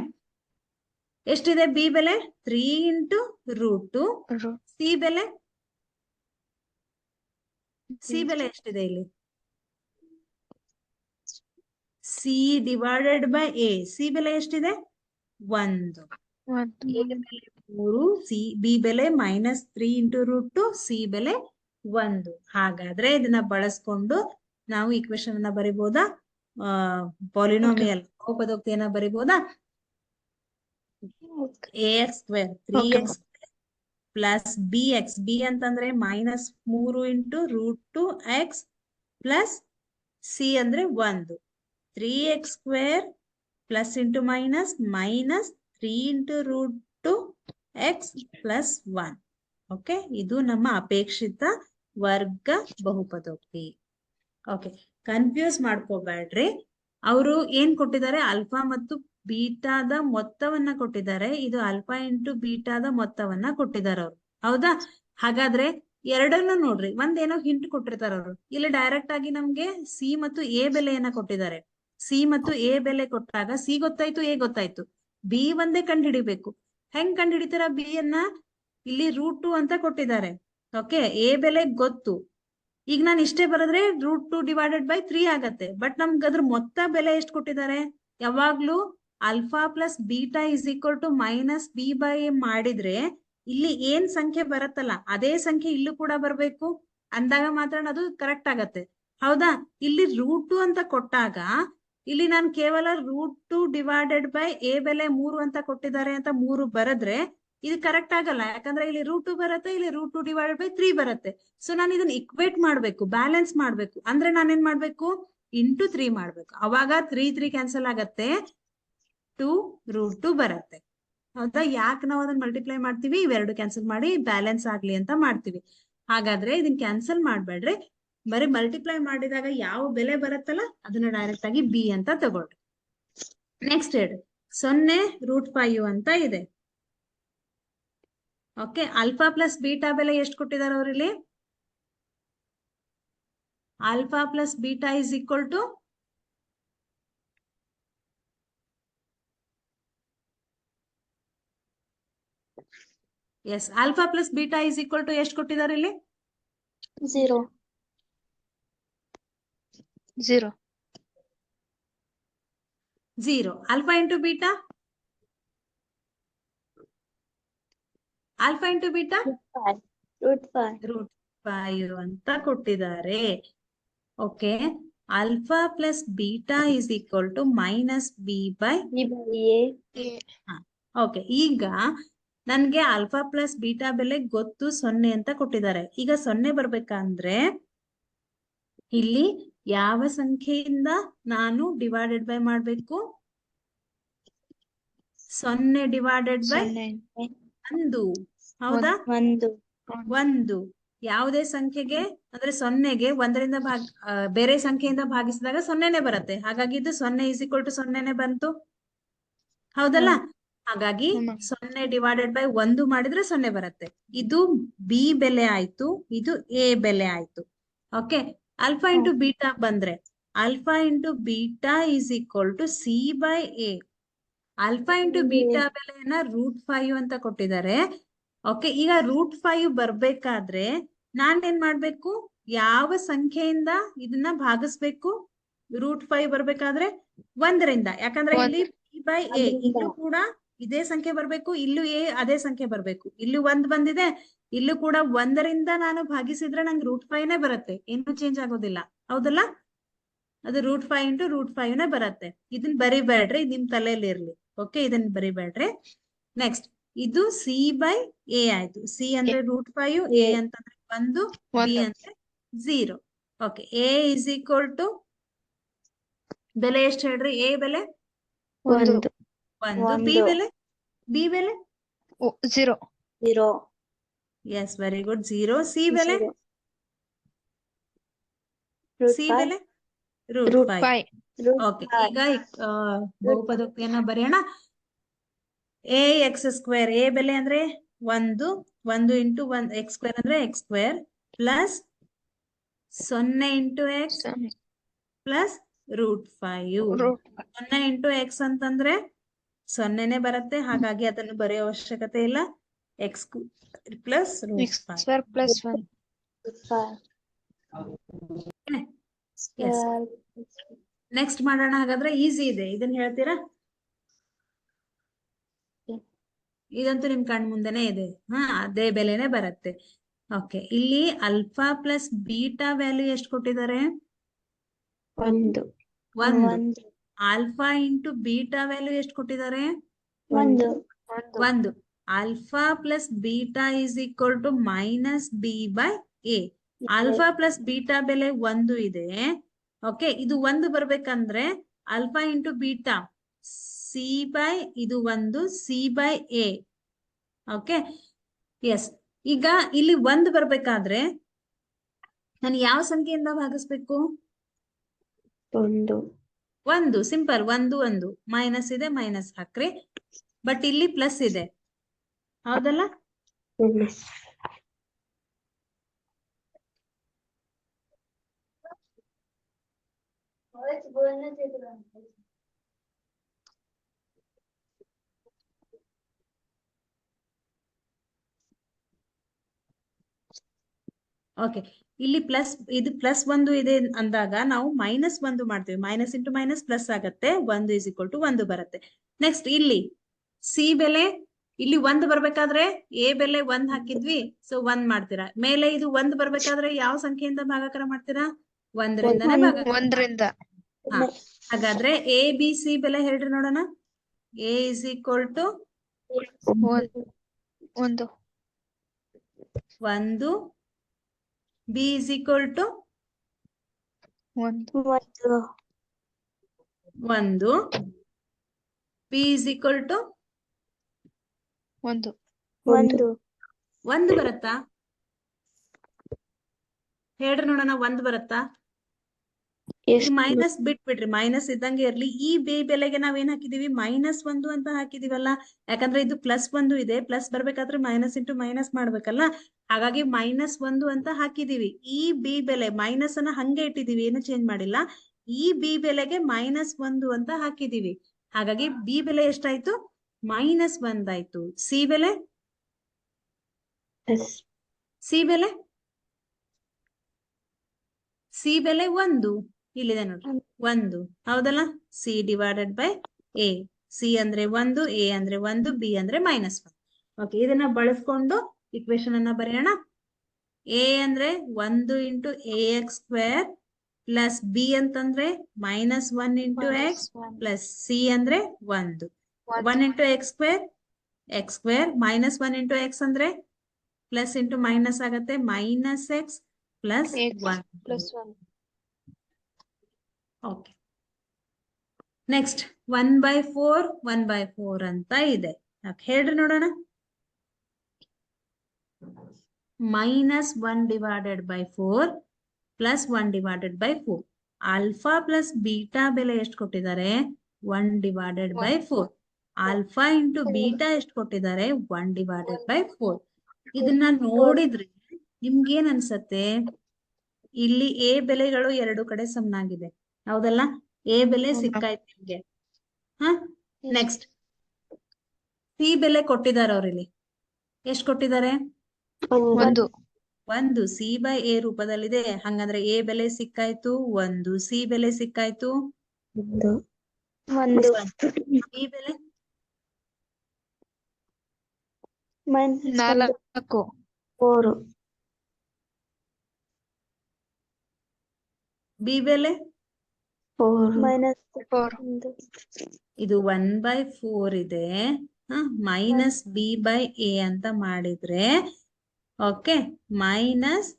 ಎಷ್ಟಿದೆ ಬಿ ಬೆಲೆ? 3 × √2. ಸಿ ಬೆಲೆ ಎಷ್ಟಿದೆ ಇಲ್ಲಿ? c/a. ಸಿ ಬೆಲೆ ಎಷ್ಟಿದೆ? 1. ಎ ಬೆಲೆ 3, ಬಿ ಬೆಲೆ -3 × √2, ಸಿ ಬೆಲೆ 1. ಹಾಗಾದ್ರೆ ಇದನ್ನ ಬಳಸ್ಕೊಂಡು ನಾವು ಈಕ್ವೇಶನ್ ಅನ್ನ ಬರಿಬಹುದಾ? ಪಾಲಿನೋಮಿಯಲ್ ಬಹುಪದೋಕ್ತಿಯನ್ನ ಬರಿಬಹುದಾ? ax² 3x plus bx, B ಅಂತಂದ್ರೆ -3 × √2x ಪ್ಲಸ್ ಸಿ ಅಂದ್ರೆ 1 3x² plus into minus minus 3 into root 2 x plus 1. Okay, ಇದು ನಮ್ಮ ಅಪೇಕ್ಷಿತ ವರ್ಗ ಬಹುಪದೋಕ್ತಿ. Okay, confuse ಮಾಡ್ಕೋಬೇಡ್ರಿ. ಅವರು ಏನ್ ಕೊಟ್ಟಿದ್ದಾರೆ, ಅಲ್ಫಾ ಮತ್ತು ಬೀಟಾದ ಮೊತ್ತವನ್ನ ಕೊಟ್ಟಿದ್ದಾರೆ. ಇದು ಅಲ್ಫಾ ಇಂಟು ಬೀಟಾದ ಮೊತ್ತವನ್ನ ಕೊಟ್ಟಿದ್ದಾರೆ ಅವ್ರು. ಹೌದಾ? ಹಾಗಾದ್ರೆ ಎರಡನ್ನು ನೋಡ್ರಿ. ಒಂದೇನೋ ಹಿಂಟ್ ಕೊಟ್ಟಿರ್ತಾರ ಅವರು. ಇಲ್ಲಿ ಡೈರೆಕ್ಟ್ ಆಗಿ ನಮ್ಗೆ ಸಿ ಮತ್ತು ಎ ಬೆಲೆಯನ್ನ ಕೊಟ್ಟಿದ್ದಾರೆ. ಸಿ ಮತ್ತು ಎ ಬೆಲೆ ಕೊಟ್ಟಾಗ ಸಿ ಗೊತ್ತಾಯ್ತು, ಎ ಗೊತ್ತಾಯ್ತು, ಬಿ ಒಂದೇ ಕಂಡು ಹಿಡಿಬೇಕು. ಹೆಂಗ್ ಕಂಡು ಹಿಡಿತಾರ ಬಿ ಅನ್ನ? ಇಲ್ಲಿ ರೂಟ್ 2 ಅಂತ ಕೊಟ್ಟಿದ್ದಾರೆ. ಓಕೆ, ಎ ಬೆಲೆ ಗೊತ್ತು. ಈಗ ನಾನು ಇಷ್ಟೇ ಬರೆದ್ರೆ ರೂಟ್ 2 ಡಿವೈಡೆಡ್ ಬೈ 3 ಆಗತ್ತೆ. ಬಟ್ ನಮ್ಗೆ ಅದ್ರ ಮೊತ್ತ ಬೆಲೆ ಎಷ್ಟು ಕೊಟ್ಟಿದ್ದಾರೆ? ಯಾವಾಗ್ಲೂ alpha plus beta is equal to minus B by a ಮಾಡಿದ್ರೆ ಇಲ್ಲಿ ಏನ್ ಸಂಖ್ಯೆ ಬರತ್ತಲ್ಲ ಅದೇ ಸಂಖ್ಯೆ ಇಲ್ಲೂ ಕೂಡ ಬರ್ಬೇಕು. ಅಂದಾಗ ಮಾತ್ರ ಅದು ಕರೆಕ್ಟ್ ಆಗತ್ತೆ. ಹೌದಾ? ಇಲ್ಲಿ ರೂಟ್ 2 ಅಂತ ಕೊಟ್ಟಾಗ ಇಲ್ಲಿ ನಾನು ಕೇವಲ ರೂಟ್ 2 ಡಿವೈಡೆಡ್ ಬೈ ಎ ಬೆಲೆ 3 ಅಂತ ಕೊಟ್ಟಿದ್ದಾರೆ ಅಂತ 3 ಬರೆದ್ರೆ ಇದು ಕರೆಕ್ಟ್ ಆಗಲ್ಲ. ಯಾಕಂದ್ರೆ ಇಲ್ಲಿ ರೂಟ್ 2 ಬರುತ್ತೆ, ಇಲ್ಲಿ ರೂಟ್ 2 ಡಿವೈಡೆಡ್ ಬೈ 3 ಬರುತ್ತೆ. ಸೊ ನಾನು ಇದನ್ನ ಇಕ್ವೇಟ್ ಮಾಡ್ಬೇಕು, ಬ್ಯಾಲೆನ್ಸ್ ಮಾಡ್ಬೇಕು. ಅಂದ್ರೆ ನಾನೇನ್ ಮಾಡ್ಬೇಕು? ಇಂಟು 3 ಮಾಡ್ಬೇಕು. ಅವಾಗ 3 ಕ್ಯಾನ್ಸಲ್ ಆಗತ್ತೆ, 2 ರೂಟ್ 2 ಬರುತ್ತೆ. ಹೌದಾ? ಯಾಕೆ ನಾವು ಅದನ್ನ ಮಲ್ಟಿಪ್ಲೈ ಮಾಡ್ತೀವಿ? ಇವೆರಡು ಕ್ಯಾನ್ಸಲ್ ಮಾಡಿ ಬ್ಯಾಲೆನ್ಸ್ ಆಗ್ಲಿ ಅಂತ ಮಾಡ್ತೀವಿ. ಹಾಗಾದ್ರೆ ಇದನ್ನ ಕ್ಯಾನ್ಸಲ್ ಮಾಡ್ಬೇಡ್ರಿ. ಬರೀ ಮಲ್ಟಿಪ್ಲೈ ಮಾಡಿದಾಗ ಯಾವ ಬೆಲೆ ಬರುತ್ತಲ್ಲ ಅದನ್ನ ಡೈರೆಕ್ಟ್ ಆಗಿ ಬಿ ಅಂತ ತಗೊಳ್ರಿ. ನೆಕ್ಸ್ಟ್ ಹೇಳಿ, 0 ರೂಟ್ 5 ಅಂತ ಇದೆ. ಓಕೆ, ಆಲ್ಫಾ ಪ್ಲಸ್ ಬೀಟಾ ಬೆಲೆ ಎಷ್ಟು ಕೊಟ್ಟಿದ್ದಾರೆ ಅವ್ರಲ್ಲಿ? Alpha plus beta is equal to yes, alpha plus beta is equal to ಎಷ್ಟು ಕೊಟ್ಟಿದ್ದಾರೆ ಇಲ್ಲಿ? 0. 0. Alpha into beta? Alpha into beta root 5. Root 5 ಅಂತ ಕೊಟ್ಟಿದ್ದಾರೆ. Okay, alpha plus beta is equal to minus B by A. Okay, ಈಗ ನನ್ಗೆ ಆಲ್ಫಾ ಪ್ಲಸ್ ಬೀಟಾ ಬೆಲೆ ಗೊತ್ತು 0 ಅಂತ ಕೊಟ್ಟಿದ್ದಾರೆ. ಈಗ 0 ಬರ್ಬೇಕಂದ್ರೆ ಇಲ್ಲಿ ಯಾವ ಸಂಖ್ಯೆಯಿಂದ ನಾನು ಡಿವೈಡೆಡ್ ಬೈ ಮಾಡ್ಬೇಕು? 0 ಡಿವೈಡೆಡ್ ಬೈ 1. ಹೌದಾ? 1 ಯಾವುದೇ ಸಂಖ್ಯೆಗೆ ಅಂದ್ರೆ 0ಗೆ 1ರಿಂದ ಬೇರೆ ಸಂಖ್ಯೆಯಿಂದ ಭಾಗಿಸಿದಾಗ 0ನೇ ಬರುತ್ತೆ. ಹಾಗಾಗಿ ಇದು 0 ಇಸ್ ಈಕ್ವಲ್ ಟು 0ನೇ ಬಂತು. ಹೌದಲ್ಲ? ಹಾಗಾಗಿ 0 ಡಿವೈಡೆಡ್ ಬೈ 1 ಮಾಡಿದ್ರೆ 0 ಬರುತ್ತೆ. ಇದು ಬಿ ಬೆಲೆ ಆಯ್ತು, ಇದು ಎ ಬೆಲೆ ಆಯ್ತು. ಓಕೆ, ಆಲ್ಫಾ ಇಂಟು ಬೀಟಾ ಬಂದ್ರೆ alpha into beta is equal to C by A. Alpha into beta ಬೆಲೆಯನ್ನ ರೂಟ್ 5 ಅಂತ ಕೊಟ್ಟಿದ್ದಾರೆ. ಓಕೆ, ಈಗ ರೂಟ್ 5 ಬರ್ಬೇಕಾದ್ರೆ ನಾನೇನ್ ಮಾಡ್ಬೇಕು? ಯಾವ ಸಂಖ್ಯೆಯಿಂದ ಇದನ್ನ ಭಾಗಿಸ್ಬೇಕು? ರೂಟ್ 5 ಬರ್ಬೇಕಾದ್ರೆ 1ರಿಂದ. ಯಾಕಂದ್ರೆ ಇಲ್ಲಿ ಬಿ ಬೈ ಎ, ಇಲ್ಲೂ ಕೂಡ ಇದೇ ಸಂಖ್ಯೆ ಬರ್ಬೇಕು, ಇಲ್ಲೂ ಎ ಅದೇ ಸಂಖ್ಯೆ ಬರ್ಬೇಕು. ಇಲ್ಲೂ 1 ಬಂದಿದೆ, ಇಲ್ಲೂ ಕೂಡ 1ರಿಂದ ನಾನು ಭಾಗಿಸಿದ್ರೆ ನಂಗೆ ರೂಟ್ 5ನೇ ಬರುತ್ತೆ, ಏನು ಚೇಂಜ್ ಆಗೋದಿಲ್ಲ. ಹೌದಲ್ಲ? ಅದು ರೂಟ್ 5 ಇಂಟು ರೂಟ್ 5ನೇ ಬರುತ್ತೆ. ಇದನ್ನ ಬರಿಬೇಡ್ರಿ, ನಿಮ್ ತಲೆಯಲ್ಲಿ ಇರ್ಲಿ. ಓಕೆ, ಇದನ್ನ ಬರಿಬೇಡ್ರಿ. ನೆಕ್ಸ್ಟ್, ಇದು ಸಿ ಬೈ ಎ ಆಯ್ತು. ಸಿ ಅಂದ್ರೆ ರೂಟ್ 5, ಎ ಅಂತಂದ್ರೆ 1, ಬಿ ಅಂದ್ರೆ 0. Okay, a is equal to ಬೆಲೆ ಎಷ್ಟು ಹೇಳ್ರಿ? ಎ ಬೆಲೆ 1. 1. ಬಿ ಬೆಲೆ? 0. Yes, very good, 0. ಸಿ ಬೆಲೆ? ಸಿ ಬೆಲೆ ರೂಟ್ 5. ಓಕೆ, ಈಗ ಬಹುಪದೋಕ್ತಿಯನ್ನ ಬರೆಯೋಣ. ಎ ಎಕ್ಸ್ ಸ್ಕ್ವೇರ್, ಎ ಬೆಲೆ ಅಂದ್ರೆ 1 ಇಂಟು 1 ಎಕ್ಸ್ ಸ್ಕ್ವೇರ್ ಅಂದ್ರೆ X square plus 0 into x plus root 5. 0 into x ಅಂತಂದ್ರೆ 0ನೇ ಬರುತ್ತೆ. ಹಾಗಾಗಿ ಅದನ್ನು ಬರೆಯೋ ಅವಶ್ಯಕತೆ ಇಲ್ಲ. X plus root 5. ನೆಕ್ಸ್ಟ್ ಮಾಡೋಣ. ಹಾಗಾದ್ರೆ ಈಸಿ ಇದೆ, ಇದನ್ನ ಹೇಳ್ತೀರಾ? ಇದಂತೂ ನಿಮ್ ಕಣ್ ಮುಂದೆನೆ ಇದೆ. ಅದೇ ಬೆಲೆನೆ ಬರುತ್ತೆ. ಓಕೆ, ಇಲ್ಲಿ ಆಲ್ಫಾ ಪ್ಲಸ್ ಬೀಟಾ ವ್ಯಾಲ್ಯೂ ಎಷ್ಟು ಕೊಟ್ಟಿದ್ದಾರೆ? 1. ಆಲ್ಫಾ ಇಂಟು ಬೀಟಾ ವ್ಯಾಲ್ಯೂ ಎಷ್ಟು ಕೊಟ್ಟಿದ್ದಾರೆ? 1. Alpha plus beta is equal to minus B by A. Alpha plus beta ಬೆಲೆ 1 ಇದೆ. ಓಕೆ, ಇದು 1 ಬರ್ಬೇಕಂದ್ರೆ alpha into beta c by ಇದು 1 c by A. Okay, yes. ಈಗ ಇಲ್ಲಿ 1 ಬರ್ಬೇಕಾದ್ರೆ ನಾನು ಯಾವ ಸಂಖ್ಯೆಯಿಂದ ಭಾಗಿಸ್ಬೇಕು? 1 1 ಸಿಂಪಲ್, 1 ಮೈನಸ್ ಇದೆ, ಮೈನಸ್ ಹಾಕ್ರಿ. ಬಟ್ ಇಲ್ಲಿ ಪ್ಲಸ್ ಇದೆ, ಹೌದಲ್ಲ? ಓಕೆ, ಇಲ್ಲಿ ಪ್ಲಸ್ ಇದು ಪ್ಲಸ್ 1 ಇದೆ ಅಂದಾಗ ನಾವು -1 ಮಾಡ್ತೀವಿ. ಮೈನಸ್ ಇಂಟು ಮೈನಸ್ ಪ್ಲಸ್ ಆಗತ್ತೆ. 1 ಇಸ್ ಈಕ್ವಲ್ ಟು 1 ಬರುತ್ತೆ. ನೆಕ್ಸ್ಟ್ ಇಲ್ಲಿ ಸಿ ಬೆಲೆ ಇಲ್ಲಿ 1 ಬರ್ಬೇಕಾದ್ರೆ ಎ ಬೆಲೆ 1 ಹಾಕಿದ್ವಿ, ಸೊ 1 ಮಾಡ್ತೀರಾ. ಮೇಲೆ ಇದು 1 ಬರ್ಬೇಕಾದ್ರೆ ಯಾವ ಸಂಖ್ಯೆಯಿಂದ ಭಾಗಾಕಾರ ಮಾಡ್ತೀರಾ? 1 ರಿಂದನೇ ಭಾಗಾಕಾರ. 1 ಹಾ, ಹಾಗಾದ್ರೆ ಎ ಬಿ ಸಿ ಬೆಲೆ ಹೇಳ್ರಿ ನೋಡೋಣ. A is equal to 1 1, b is equal to 1 1, p is equal to 1 1 ಬರುತ್ತಾ? ಹೇಳ್ರಿ ನೋಡೋಣ, 1 ಬರುತ್ತಾ? ಮೈನಸ್ ಬಿಟ್ಬಿಡ್ರಿ, ಮೈನಸ್ ಇದ್ದಂಗೆ ಇರ್ಲಿ. ಈ ಬಿ ಬೆಲೆಗೆ ನಾವೇನ್ ಹಾಕಿದೀವಿ? -1 ಅಂತ ಹಾಕಿದೀವಲ್ಲ. ಯಾಕಂದ್ರೆ ಇದು +1 ಇದೆ, ಪ್ಲಸ್ ಬರ್ಬೇಕಾದ್ರೆ ಮೈನಸ್ ಇಂಟು ಮೈನಸ್ ಮಾಡ್ಬೇಕಲ್ಲ. ಹಾಗಾಗಿ -1 ಅಂತ ಹಾಕಿದೀವಿ. ಈ ಬಿ ಬೆಲೆ ಮೈನಸ್ ಅನ್ನ ಹಂಗೆ ಇಟ್ಟಿದೀವಿ, ಏನು ಚೇಂಜ್ ಮಾಡಿಲ್ಲ. ಈ ಬಿ ಬೆಲೆಗೆ -1 ಅಂತ ಹಾಕಿದೀವಿ. ಹಾಗಾಗಿ ಬಿ ಬೆಲೆ ಎಷ್ಟಾಯ್ತು? -1 ಆಯ್ತು. ಸಿ ಬೆಲೆ ಸಿ ಬೆಲೆ 1 ಇಲ್ಲಿದೆ ನೋಡ್ರಿ, 1, ಹೌದಲ್ಲ? C divided by A. C ಅಂದ್ರೆ 1, ಎ ಅಂದ್ರೆ 1, ಬಿ ಅಂದ್ರೆ -1. ಓಕೆ, ಇದನ್ನ ಬಳಸ್ಕೊಂಡು ಇಕ್ವೇಶನ್ ಅನ್ನ ಬರೆಯೋಣ. ಎ ಅಂದ್ರೆ 1 ಇಂಟು ax² ಪ್ಲಸ್ ಬಿ ಅಂತಂದ್ರೆ -1 ಇಂಟು ಎಕ್ಸ್ ಪ್ಲಸ್ ಸಿ ಅಂದ್ರೆ 1. 1 ಇಂಟು x² -1 ಇಂಟು ಎಕ್ಸ್ ಅಂದ್ರೆ ಪ್ಲಸ್ ಇಂಟು ಮೈನಸ್ ಆಗತ್ತೆ, -x ಪ್ಲಸ್ 1. ಓಕೆ, ನೆಕ್ಸ್ಟ್ 1/4 ಅಂತ ಇದೆ. ಹೇಳ್ರಿ ನೋಡೋಣ. -1 divided by 4 plus 1 divided by 4. Alpha plus beta ಬೆಲೆ ಎಷ್ಟು ಕೊಟ್ಟಿದ್ದಾರೆ? 1 divided by 4. Alpha into beta ಎಷ್ಟು ಕೊಟ್ಟಿದ್ದಾರೆ? 1 ಡಿವೈಡೆಡ್ ಬೈ 4. ಇದನ್ನ ನೋಡಿದ್ರೆ ನಿಮ್ಗೇನ್ ಅನ್ಸತ್ತೆ? ಇಲ್ಲಿ ಎ ಬೆಲೆಗಳು ಎರಡು ಕಡೆ ಸಮನಾಗಿದೆ, ಹೌದಲ್ಲ? ಎ ಬೆಲೆ ಸಿಕ್ಕಾಯ್ತು ನಿಮ್ಗೆ. ಹ, ನೆಕ್ಸ್ಟ್ ಸಿ ಬೆಲೆ ಕೊಟ್ಟಿದ್ದಾರೆ ಅವ್ರಲ್ಲಿ. ಎಷ್ಟು ಕೊಟ್ಟಿದ್ದಾರೆ? 1 ಸಿ ಬೈ ಎ ರೂಪದಲ್ಲಿದೆ. ಹಂಗಂದ್ರೆ ಎ ಬೆಲೆ ಸಿಕ್ಕಾಯ್ತು 1, ಸಿ ಬೆಲೆ ಸಿಕ್ಕಾಯ್ತು 1 ಬಿ ಬೆಲೆ 4 ಬಿ ಬೆಲೆ 4 ಇದು 1/4 ಇದೆ. ಮೈನಸ್ ಬಿ ಬೈ ಎ ಅಂತ ಮಾಡಿದ್ರೆ ಓಕೆ, ಮೈನಸ್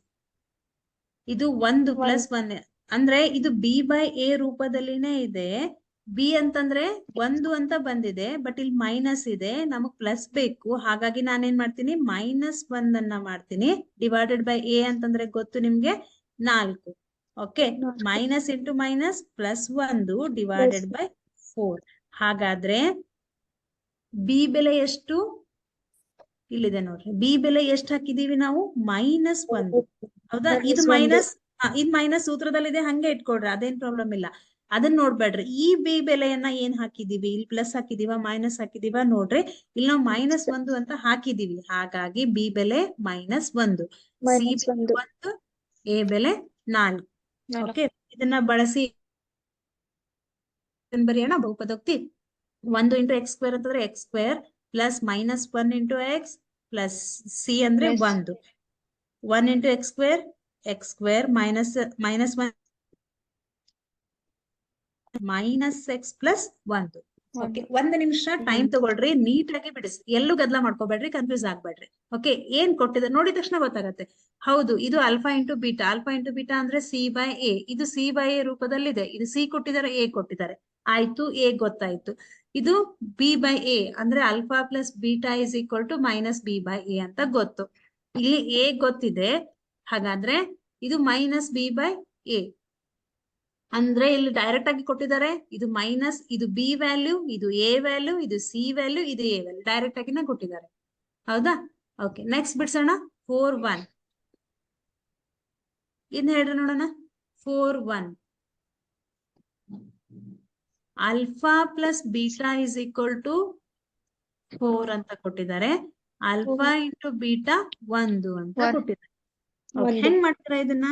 ಇದು 1 ಪ್ಲಸ್ 1 ಅಂದ್ರೆ ಇದು ಬಿ ಬೈ ಎ ರೂಪದಲ್ಲಿನೇ ಇದೆ. ಬಿ ಅಂತಂದ್ರೆ 1 ಅಂತ ಬಂದಿದೆ, ಬಟ್ ಇಲ್ಲಿ ಮೈನಸ್ ಇದೆ, ನಮಗ್ ಪ್ಲಸ್ ಬೇಕು. ಹಾಗಾಗಿ ನಾನೇನ್ ಮಾಡ್ತೀನಿ? -1 ಅನ್ನ ಮಾಡ್ತೀನಿ. ಡಿವೈಡೆಡ್ ಬೈ ಎ ಅಂತಂದ್ರೆ ಗೊತ್ತು ನಿಮ್ಗೆ 4. Okay, minus into minus plus 1 divided by 4. ಹಾಗಾದ್ರೆ ಬಿ ಬೆಲೆ ಎಷ್ಟು? ಇಲ್ಲಿದೆ ನೋಡ್ರಿ, ಬಿ ಬೆಲೆ ಎಷ್ಟು ಹಾಕಿದೀವಿ ನಾವು? -1. ಹೌದಾ? ಇದು ಮೈನಸ್ ಸೂತ್ರದಲ್ಲಿದೆ, ಹಂಗೆ ಇಟ್ಕೊಡ್ರಿ, ಅದೇನ್ ಪ್ರಾಬ್ಲಮ್ ಇಲ್ಲ. ಅದನ್ನ ನೋಡ್ಬೇಡ್ರಿ. ಈ ಬಿ ಬೆಲೆಯನ್ನ ಏನ್ ಹಾಕಿದೀವಿ? ಇಲ್ಲಿ ಪ್ಲಸ್ ಹಾಕಿದೀವ, ಮೈನಸ್ ಹಾಕಿದೀವ? ನೋಡ್ರಿ, ಇಲ್ಲಿ ನಾವು -1 ಅಂತ ಹಾಕಿದೀವಿ. ಹಾಗಾಗಿ ಬಿ ಬೆಲೆ -1, ಸಿ ಬೆಲೆ 1, ಎ ಬೆಲೆ 4. ಓಕೆ, ಇದನ್ನ ಬಳಸಿ ಬರೆಯೋಣ ಬಹುಪದೋಕ್ತಿ. 1 ಇಂಟು x² ಅಂತಂದ್ರೆ x² plus -1 into x plus C ಅಂದ್ರೆ 1. 1 into x² minus 1 -x plus 1. Okay, 1 ನಿಮಿಷ ಟೈಮ್ ತಗೊಳ್ರಿ, ನೀಟಾಗಿ ಬಿಡಿಸಿ, ಎಲ್ಲೂ ಗದ್ದಲ ಮಾಡ್ಕೋಬೇಡ್ರಿ, ಕನ್ಫ್ಯೂಸ್ ಆಗ್ಬೇಡ್ರಿ. ಓಕೆ, ಏನ್ ಕೊಟ್ಟಿದೆ ನೋಡಿದ ತಕ್ಷಣ ಗೊತ್ತಾಗತ್ತೆ. ಹೌದು, ಇದು ಆಲ್ಫಾ ಇಂಟು ಬೀಟಾ ಅಂದ್ರೆ ಸಿ ಬೈ ಎ. ಇದು ಸಿ ಬೈ ಎ ರೂಪದಲ್ಲಿದೆ. ಇದು ಸಿ ಕೊಟ್ಟಿದ್ದಾರೆ, ಎ ಕೊಟ್ಟಿದ್ದಾರೆ. ಆಯ್ತು, ಎ ಗೊತ್ತಾಯ್ತು. ಇದು ಬಿ ಬೈ ಎ ಅಂದ್ರೆ alpha plus beta is equal to minus B by a ಅಂತ ಗೊತ್ತು. ಇಲ್ಲಿ ಎ ಗೊತ್ತಿದೆ, ಹಾಗಾದ್ರೆ ಇದು ಮೈನಸ್ ಬಿ ಬೈ ಎ ಅಂದ್ರೆ ಇಲ್ಲಿ ಡೈರೆಕ್ಟ್ ಆಗಿ ಕೊಟ್ಟಿದ್ದಾರೆ. ಇದು ಮೈನಸ್, ಇದು ಬಿ ವ್ಯಾಲ್ಯೂ, ಇದು ಎ ವ್ಯಾಲ್ಯೂ, ಇದು ಸಿ ವ್ಯಾಲ್ಯೂ, ಇದು ಎ ವ್ಯಾಲ್ಯೂ ಡೈರೆಕ್ಟ್ ಆಗಿನ ಕೊಟ್ಟಿದ್ದಾರೆ. ಹೌದಾ? Okay, next ಬಿಡ್ಸೋಣ. 4 1 ಇನ್ ಹೇಳ್ರಿ ನೋಡೋಣ. 4 1 alpha plus beta is equal to 4 ಅಂತ ಕೊಟ್ಟಿದ್ದಾರೆ. ಆಲ್ಫಾ ಇಂಟು ಬೀಟಾ 1 ಅಂತ ಕೊಟ್ಟಿದ್ದಾರೆ. Okay, ಹೆಂಗ್ ಮಾಡ್ತೀರಾ ಇದನ್ನ?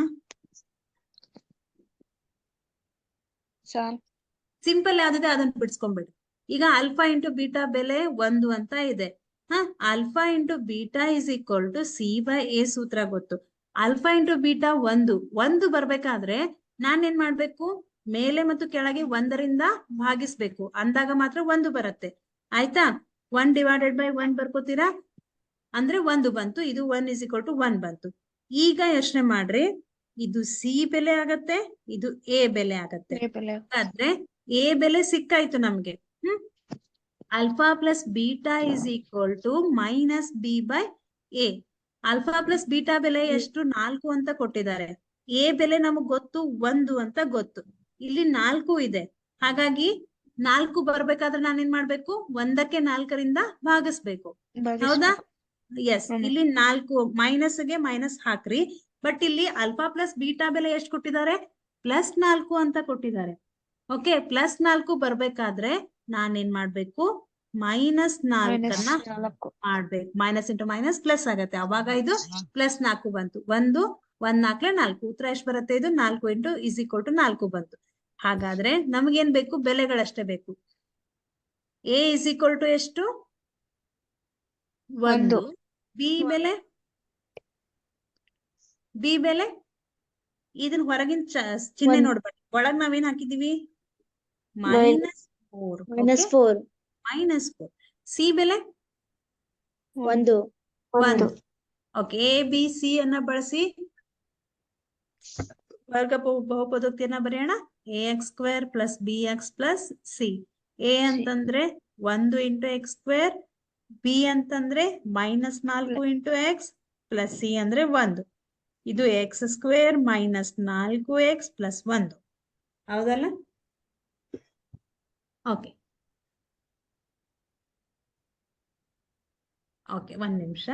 ಸಿಂಪಲ್ ಯಾವ್ದಿದೆ ಅದನ್ನ ಬಿಡಿಸ್ಕೊಂಡ್ಬಿಡಿ. ಈಗ ಆಲ್ಫಾ ಇಂಟು ಬೀಟಾ ಬೆಲೆ 1 ಅಂತ ಇದೆ. Alpha into beta is equal to C by a ಸೂತ್ರ ಗೊತ್ತು. ಆಲ್ಫಾ ಇಂಟು ಬೀಟಾ 1 ಬರ್ಬೇಕಾದ್ರೆ ನಾನೇನ್ ಮಾಡ್ಬೇಕು? ಮೇಲೆ ಮತ್ತು ಕೆಳಗೆ 1ರಿಂದ ಭಾಗಿಸ್ಬೇಕು, ಅಂದಾಗ ಮಾತ್ರ 1 ಬರುತ್ತೆ. ಆಯ್ತಾ? 1 ಡಿವೈಡೆಡ್ ಬೈ 1 ಬರ್ಕೋತೀರಾ ಅಂದ್ರೆ 1 ಬಂತು. ಇದು 1 ಇಸ್ ಈಕ್ವಲ್ ಟು 1 ಬಂತು. ಈಗ ಯೋಚನೆ ಮಾಡ್ರಿ, ಇದು ಸಿ ಬೆಲೆ ಆಗತ್ತೆ, ಇದು ಎ ಬೆಲೆ ಆಗತ್ತೆ. ಆದ್ರೆ ಎ ಬೆಲೆ ಸಿಕ್ಕಾಯ್ತು ನಮ್ಗೆ. Alpha plus beta is equal to minus B by A. Alpha plus beta ಬೆಲೆ ಎಷ್ಟು? 4 ಅಂತ ಕೊಟ್ಟಿದ್ದಾರೆ. ಎ ಬೆಲೆ ನಮಗ್ ಗೊತ್ತು 1 ಅಂತ ಗೊತ್ತು. ಇಲ್ಲಿ 4 ಇದೆ. ಹಾಗಾಗಿ 4 ಬರ್ಬೇಕಾದ್ರೆ ನಾನೇನ್ ಮಾಡ್ಬೇಕು? 1ಕ್ಕೆ 4ರಿಂದ ಭಾಗಿಸ್ಬೇಕು. ಹೌದಾ? ಎಸ್, ಇಲ್ಲಿ 4 ಮೈನಸ್ಗೆ ಮೈನಸ್ ಹಾಕ್ರಿ. ಬಟ್ ಇಲ್ಲಿ ಆಲ್ಫಾ ಪ್ಲಸ್ ಬೀಟಾ ಬೆಲೆ ಎಷ್ಟು ಕೊಟ್ಟಿದ್ದಾರೆ? +4 ಅಂತ ಕೊಟ್ಟಿದ್ದಾರೆ. ಓಕೆ, +4 ಬರ್ಬೇಕಾದ್ರೆ ನಾನೇನ್ ಮಾಡ್ಬೇಕು? -4 ಮಾಡ್ಬೇಕು. ಮೈನಸ್ ಇಂಟು ಮೈನಸ್ ಪ್ಲಸ್ ಆಗತ್ತೆ. ಅವಾಗ ಇದು +4 ಬಂತು. 1 4 4 ಉತ್ತರ ಎಷ್ಟು ಬರುತ್ತೆ? ಇದು 4 ಇಂಟು ಇಸ್ ಈಕ್ವಲ್ ಟು 4 ಬಂತು. ಹಾಗಾದ್ರೆ ನಮಗೇನ್ ಬೇಕು? ಬೆಲೆಗಳಷ್ಟೇ ಬೇಕು. ಎ ಇಸ್ ಈಕ್ವಲ್ ಟು ಎಷ್ಟು? 1. ಬಿ ಬೆಲೆ ಇದನ್ನ ಹೊರಗಿನ ಚಿಹ್ನೆ ನೋಡ್ಬೇಡಿ, ಒಳಗ್ ನಾವೇನ್ ಹಾಕಿದೀವಿ? -4. -4. ಸಿ ಬೆಲೆ 1. ಓಕೆ, ಎ ಬಿ ಸಿ ಅನ್ನ ಬಳಸಿ ವರ್ಗ ಬಹುಪದೋಕ್ತಿಯನ್ನ ಬರೆಯೋಣ. ax² + bx + c. a ಅಂತಂದ್ರೆ 1 ಇಂಟು x², b ಅಂತಂದ್ರೆ -4 ಇಂಟು x + c ಅಂದ್ರೆ 1. ಇದು x² - 4x + 1. ಹೌದಲ್ಲ? ಓಕೆ, 1 ನಿಮಿಷ.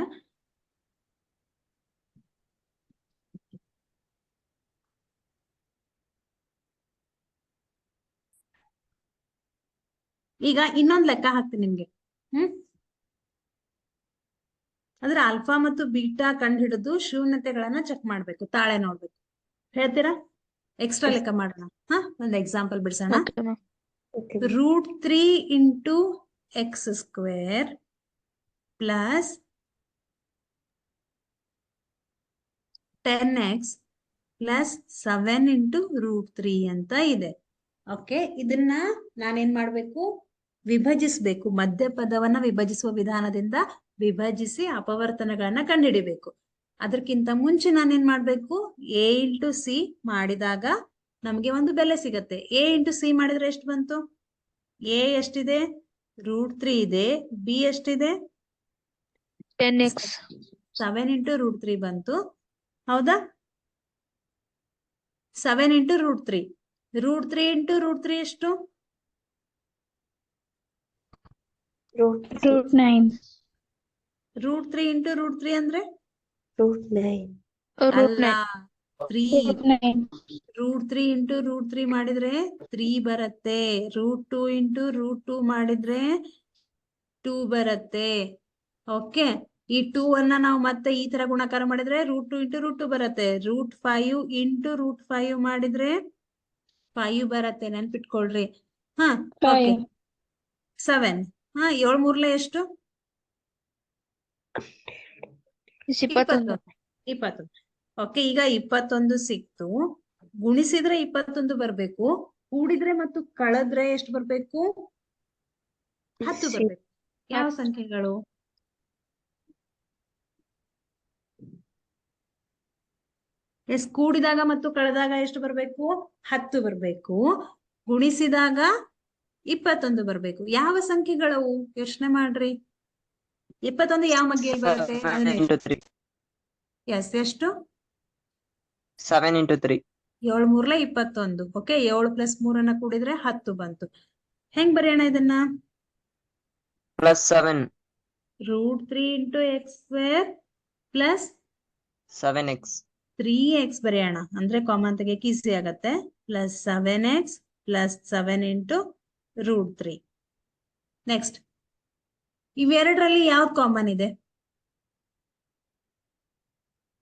ಈಗ ಇನ್ನೊಂದು ಲೆಕ್ಕ ಹಾಕ್ತೀನಿ ನಿಮ್ಗೆ. ಅಂದ್ರೆ ಆಲ್ಫಾ ಮತ್ತು ಬೀಟಾ ಕಂಡು ಹಿಡಿದು ಶೂನ್ಯತೆಗಳನ್ನ ಚೆಕ್ ಮಾಡ್ಬೇಕು, ತಾಳೆ ನೋಡ್ಬೇಕು. ಹೇಳ್ತೀರಾ? ಎಕ್ಸ್ಟ್ರಾ ಲೆಕ್ಕ ಮಾಡೋಣ. ಒಂದು ಎಕ್ಸಾಂಪಲ್ ಬಿಡ್ಸೋಣ. √3 into x² plus 10x plus 7 into √3 ಅಂತ ಇದೆ. ಓಕೆ, ಇದನ್ನ ನಾನೇನ್ ಮಾಡ್ಬೇಕು? ವಿಭಜಿಸ್ಬೇಕು. ಮಧ್ಯ ಪದವನ್ನ ವಿಭಜಿಸುವ ವಿಧಾನದಿಂದ ವಿಭಜಿಸಿ ಅಪವರ್ತನಗಳನ್ನ ಕಂಡುಹಿಡಿಬೇಕು. ಅದಕ್ಕಿಂತ ಮುಂಚೆ ನಾನೇನ್ ಮಾಡ್ಬೇಕು? a ಇಂಟು ಸಿ ಮಾಡಿದಾಗ ನಮ್ಗೆ ಒಂದು ಬೆಲೆ ಸಿಗತ್ತೆ. a ಇಂಟು ಸಿ ಮಾಡಿದ್ರೆ ಎಷ್ಟು ಬಂತು? a ಎಷ್ಟಿದೆ? √3 ಇದೆ. b ಎಷ್ಟಿದೆ? 10x. 7 ಇಂಟು √3 ಬಂತು. ಹೌದಾ? 7 ಇಂಟು √3. √3 ಇಂಟು √3 ಎಷ್ಟು? √9. √3 ಇಂಟು √3 ಅಂದ್ರೆ √9. ಅಲ್ಲ, 3. √3 ಇಂಟು √3 ಮಾಡಿದ್ರೆ 3 ಬರುತ್ತೆ. √2 ಇಂಟು √2 ಮಾಡಿದ್ರೆ 2 ಬರುತ್ತೆ. ಓಕೆ, ಈ 2 ಅನ್ನ ನಾವು ಮತ್ತೆ ಈ ತರ ಗುಣಾಕಾರ ಮಾಡಿದ್ರೆ √2 ಇಂಟು √2 ಬರುತ್ತೆ. √5 ಇಂಟು √5 ಮಾಡಿದ್ರೆ 5 ಬರುತ್ತೆ. ನೆನ್ಪಿಟ್ಕೊಳ್ರಿ. ಓಕೆ, 7. 7 3 ಎಷ್ಟು? 21. ಓಕೆ, ಈಗ 21 ಸಿಕ್ತು. ಗುಣಿಸಿದ್ರೆ 21 ಬರ್ಬೇಕು. ಕೂಡಿದ್ರೆ ಮತ್ತು ಕಳೆದ್ರೆ ಎಷ್ಟು ಬರ್ಬೇಕು? 10 ಬರ್ಬೇಕು. ಯಾವ ಸಂಖ್ಯೆಗಳು? ಎಸ್ ಕೂಡಿದಾಗ ಮತ್ತು ಕಳೆದಾಗ ಎಷ್ಟು ಬರ್ಬೇಕು? 10 ಬರ್ಬೇಕು. ಗುಣಿಸಿದಾಗ 21 ಬರ್ಬೇಕು. ಯಾವ ಸಂಖ್ಯೆಗಳವು? ಯೋಚನೆ ಮಾಡ್ರಿ. 21 ಯಾವ ಮಗ್ಗೆಯಲ್ಲಿ ಬರುತ್ತೆ? 7 into 3. ಎಸ್ ಎಷ್ಟು? 7 into 3. 7 3 21. ಓಕೆ, 7 + 3 ಕೂಡಿದ್ರೆ 10 ಬಂತು. ಹೆಂಗ್ ಬರೆಯೋಣ ಇದನ್ನ? Plus 7. √3 into x² plus 7x. 3x ಬರೆಯೋಣ. ಅಂದ್ರೆ ಕಾಮನ್ ತೆಗೆಯಕ್ಕೆ ಈಸಿ ಆಗತ್ತೆ. Plus 7x plus 7 into √3. Next, ಇವೆರಡರಲ್ಲಿ ಯಾವ್ದು ಕಾಮನ್ ಇದೆ?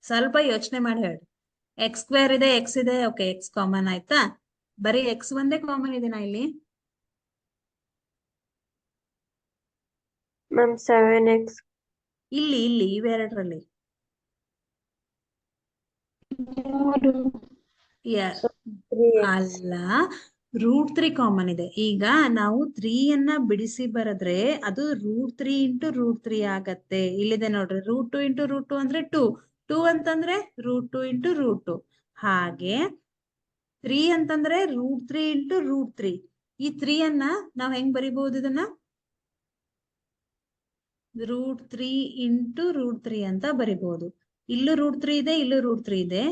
ಸ್ವಲ್ಪ ಯೋಚನೆ ಮಾಡಿ ಹೇಳಿ. x² ಇದೆ, x ಇದೆ. ಓಕೆ, x ಕಾಮನ್ ಆಯ್ತಾ? ಬರೀ x ಒಂದೇ ಕಾಮನ್ ಇದೆನಾ ಇಲ್ಲಿ? Ma'am 7x. ಇಲ್ಲಿ ಇವೆರಡರಲ್ಲಿ ಅಲ್ಲ, √3 ಕಾಮನ್ ಇದೆ. ಈಗ ನಾವು 3 ಬಿಡಿಸಿ ಬರೆದ್ರೆ ಅದು √3 into √3 ಆಗತ್ತೆ. ಇಲ್ಲಿದೆ ನೋಡ್ರಿ, √2 into √2 ಅಂದ್ರೆ 2 ಅಂತಂದ್ರೆ √2 into √2. ಹಾಗೆ 3 ಅಂತಂದ್ರೆ √3 into √3. ಈ 3 ನಾವ್ ಹೆಂಗ್ ಬರಿಬಹುದು? ಇದನ್ನ √3 into √3 ಅಂತ ಬರಿಬಹುದು. ಇಲ್ಲೂ √3 ಇದೆ, ಇಲ್ಲೂ √3 ಇದೆ.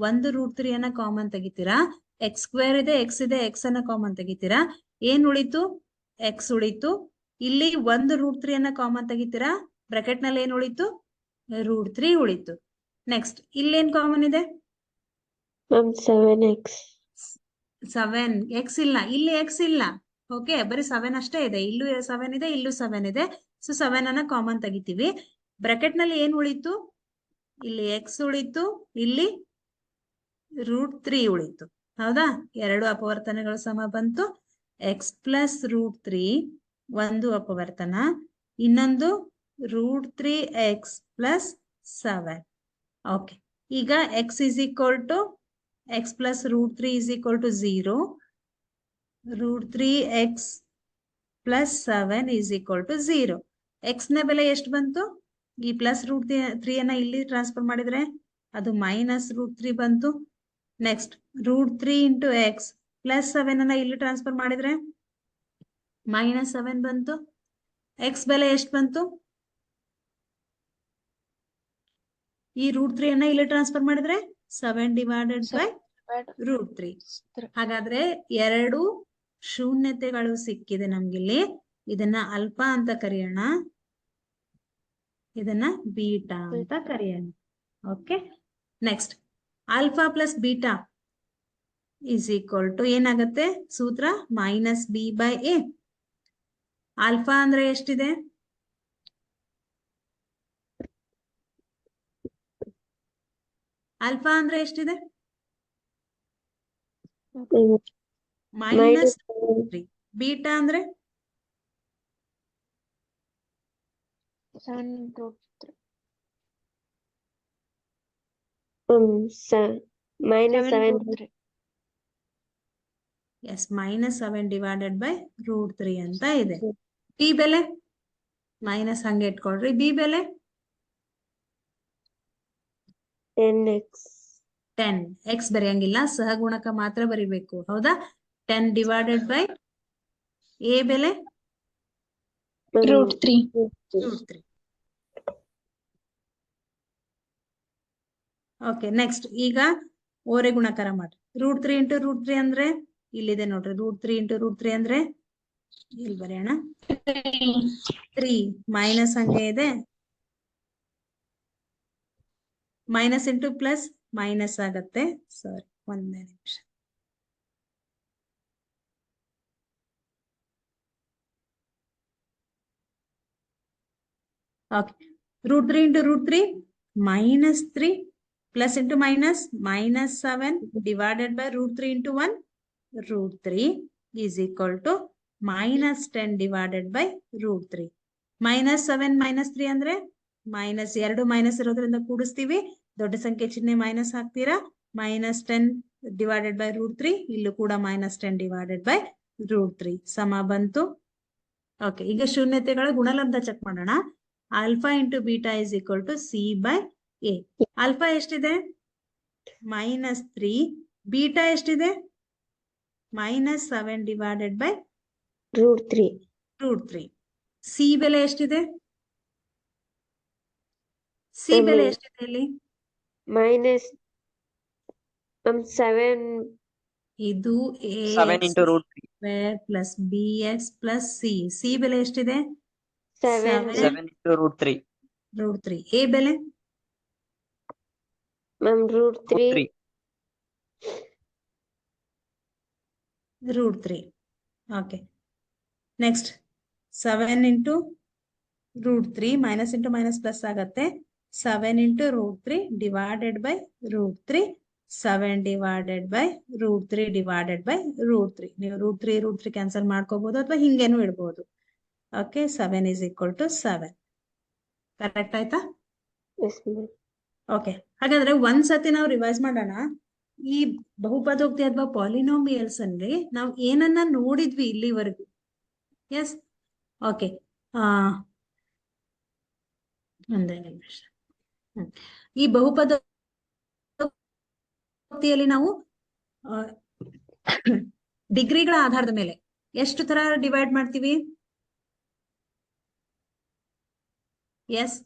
ಒಂದು √3 ಕಾಮನ್ ತೆಗಿತೀರಾ. x² ಇದೆ, x ಇದೆ, x ಕಾಮನ್ ತೆಗಿತೀರಾ. ಏನ್ ಉಳಿತು? x ಉಳಿತು. ಇಲ್ಲಿ ಒಂದು √3 ಕಾಮನ್ ತೆಗಿತೀರಾ. ಬ್ರಾಕೆಟ್ ನಲ್ಲಿ ಏನ್ ಉಳಿತು? √3 ಉಳಿತು. ನೆಕ್ಸ್ಟ್, ಇಲ್ಲೇನ್ ಕಾಮನ್ ಇದೆ? Ma'am 7x. 7x ಇಲ್ಲ, ಇಲ್ಲಿ x ಇಲ್ಲ. ಓಕೆ, ಬರೀ 7 ಅಷ್ಟೇ ಇದೆ. ಇಲ್ಲೂ 7 ಇದೆ, ಇಲ್ಲೂ 7 ಇದೆ. ಸೊ 7 ಕಾಮನ್ ತೆಗಿತೀವಿ. ಬ್ರಾಕೆಟ್ ನಲ್ಲಿ ಏನ್ ಉಳಿತು? ಇಲ್ಲಿ x ಉಳಿತು, ಇಲ್ಲಿ √3 ಉಳಿತು. ಹೌದಾ? ಎರಡು ಅಪವರ್ತನಗಳು ಸಮ ಬಂತು. x plus √3 ಒಂದು ಅಪವರ್ತನ, ಇನ್ನೊಂದು √3x plus 7. ಓಕೆ, ಈಗ x plus √3 is equal to 0. √3x plus 7 is equal to 0. x ನ ಬೆಲೆ ಎಷ್ಟು ಬಂತು? ಈ ಪ್ಲಸ್ √3 ಇಲ್ಲಿ ಟ್ರಾನ್ಸ್ಫರ್ ಮಾಡಿದ್ರೆ ಅದು ಮೈನಸ್ √3 ಬಂತು. ನೆಕ್ಸ್ಟ್, √3 into x ಪ್ಲಸ್ 7 ಇಲ್ಲಿ ಟ್ರಾನ್ಸ್ಫರ್ ಮಾಡಿದ್ರೆ -7 ಬಂತು. x ಬೆಲೆ ಎಷ್ಟು ಬಂತು? ಈ √3 ಇಲ್ಲಿ ಟ್ರಾನ್ಸ್ಫರ್ ಮಾಡಿದ್ರೆ 7 divided by √3. ಹಾಗಾದ್ರೆ 2 ಶೂನ್ಯತೆಗಳು ಸಿಕ್ಕಿದೆ ನಮ್ಗಿಲ್ಲಿ. ಇದನ್ನ ಅಲ್ಫಾ ಅಂತ ಕರೆಯೋಣ, ಇದನ್ನ ಬೀಟಾ ಅಂತ ಕರೆಯೋಣ. Okay, next, alpha plus beta is equal to ಏನಾಗತ್ತೆ? ಸೂತ್ರ -b/a. ಆಲ್ಫಾ ಅಂದ್ರೆ ಎಷ್ಟಿದೆ? ಆಲ್ಫಾ ಅಂದ್ರೆ ಎಷ್ಟಿದೆ? -3. ಬೀಟಾ ಅಂದ್ರೆ -7. ಎಸ್, -7 divided by √3 ಅಂತ ಇದೆ. ಟಿ ಬೆಲೆ ಮೈನಸ್ ಹಂಗೆ ಇಟ್ಕೊಳ್ರಿ. ಬಿ ಬೆಲೆ 10x. 10. x ಬರೆಯಂಗಿಲ್ಲ, ಸಹಗುಣಕ ಮಾತ್ರ ಬರಿಬೇಕು. ಹೌದಾ? 10 divided by a ಬೆಲೆ √3. √3. ಓಕೆ, ನೆಕ್ಸ್ಟ್, ಈಗ ಓರೆ ಗುಣಕಾರ ಮಾಡಿ. √3 into √3 ಅಂದ್ರೆ ಇಲ್ಲಿದೆ ನೋಡ್ರಿ. √3 into √3 ಅಂದ್ರೆ ಇಲ್ಲಿ ಬರೆಯೋಣ 3. ಮೈನಸ್ ಹಂಗೆ ಇದೆ, ಮೈನಸ್ ಇಂಟು ಪ್ಲಸ್ ಮೈನಸ್ ಆಗತ್ತೆ. ಸಾರಿ, ಒಂದೇ ನಿಮಿಷ. Okay, √3 into √3 -3 plus into minus -7 divided by √3 into 1. √3 is equal to -10 divided by √3. -7 -3 ಅಂದ್ರೆ -2 ಮೈನಸ್ ಇರೋದ್ರಿಂದ ಕೂಡಿಸ್ತೀವಿ. ದೊಡ್ಡ ಸಂಖ್ಯೆ ಚಿಹ್ನೆ ಮೈನಸ್ ಹಾಕ್ತೀರಾ. -10 divided by √3. ಇಲ್ಲೂ ಕೂಡ -10 divided by √3 ಸಮ ಬಂತು. ಓಕೆ, ಈಗ ಶೂನ್ಯತೆಗಳ ಗುಣಲಬ್ಧ ಚೆಕ್ ಮಾಡೋಣ. Alpha into beta is equal to C by A. Alpha ಎಷ್ಟಿದೆ? -3. ಬೀಟಾ ಎಷ್ಟಿದೆ? -7 ಡಿವೈಡೆಡ್ ಬೈ √3. √3. ಸಿ ಬೆಲೆ ಎಷ್ಟಿದೆ? ಸಿ ಬೆಲೆ ಎಷ್ಟಿದೆ ಇಲ್ಲಿ? -7. ಇದು Seven into √3. Plus B X plus C. C ಬೆಲೆ ಎಷ್ಟಿದೆ? 7. 7 into √3. √3. ಎ ಬೆಲೆ ma'am √3. √3. Okay, next 7 into √3 minus into minus plus ಆಗತ್ತೆ. 7 into √3 divided by √3. 7 divided by √3 divided by √3. ನೀವು √3 ಕ್ಯಾನ್ಸಲ್ ಮಾಡ್ಕೋಬಹುದು ಅಥವಾ ಹಿಂಗೇನು ಇಡ್ಬೋದು. Okay, 7 is equal to 7. Correct ಆಯ್ತಾ? Yes ma'am. ಓಕೆ, ಹಾಗಾದ್ರೆ ಒಂದ್ಸತಿ ನಾವು ರಿವೈಸ್ ಮಾಡೋಣ. ಈ ಬಹುಪದೋಕ್ತಿ ಅಥವಾ ಪಾಲಿನೋಮಿಯಲ್ಸ್ ಅಲ್ಲಿ ನಾವು ಏನನ್ನ ನೋಡಿದ್ವಿ ಇಲ್ಲಿವರೆಗೂ? Yes, okay. ಒಂದೇ ನಿಮಿಷ. ಈ ಬಹುಪದೋಕ್ತಿಯಲ್ಲಿ ನಾವು ಡಿಗ್ರಿಗಳ ಆಧಾರದ ಮೇಲೆ ಎಷ್ಟು ತರ ಡಿವೈಡ್ ಮಾಡ್ತೀವಿ? ಎಸ್,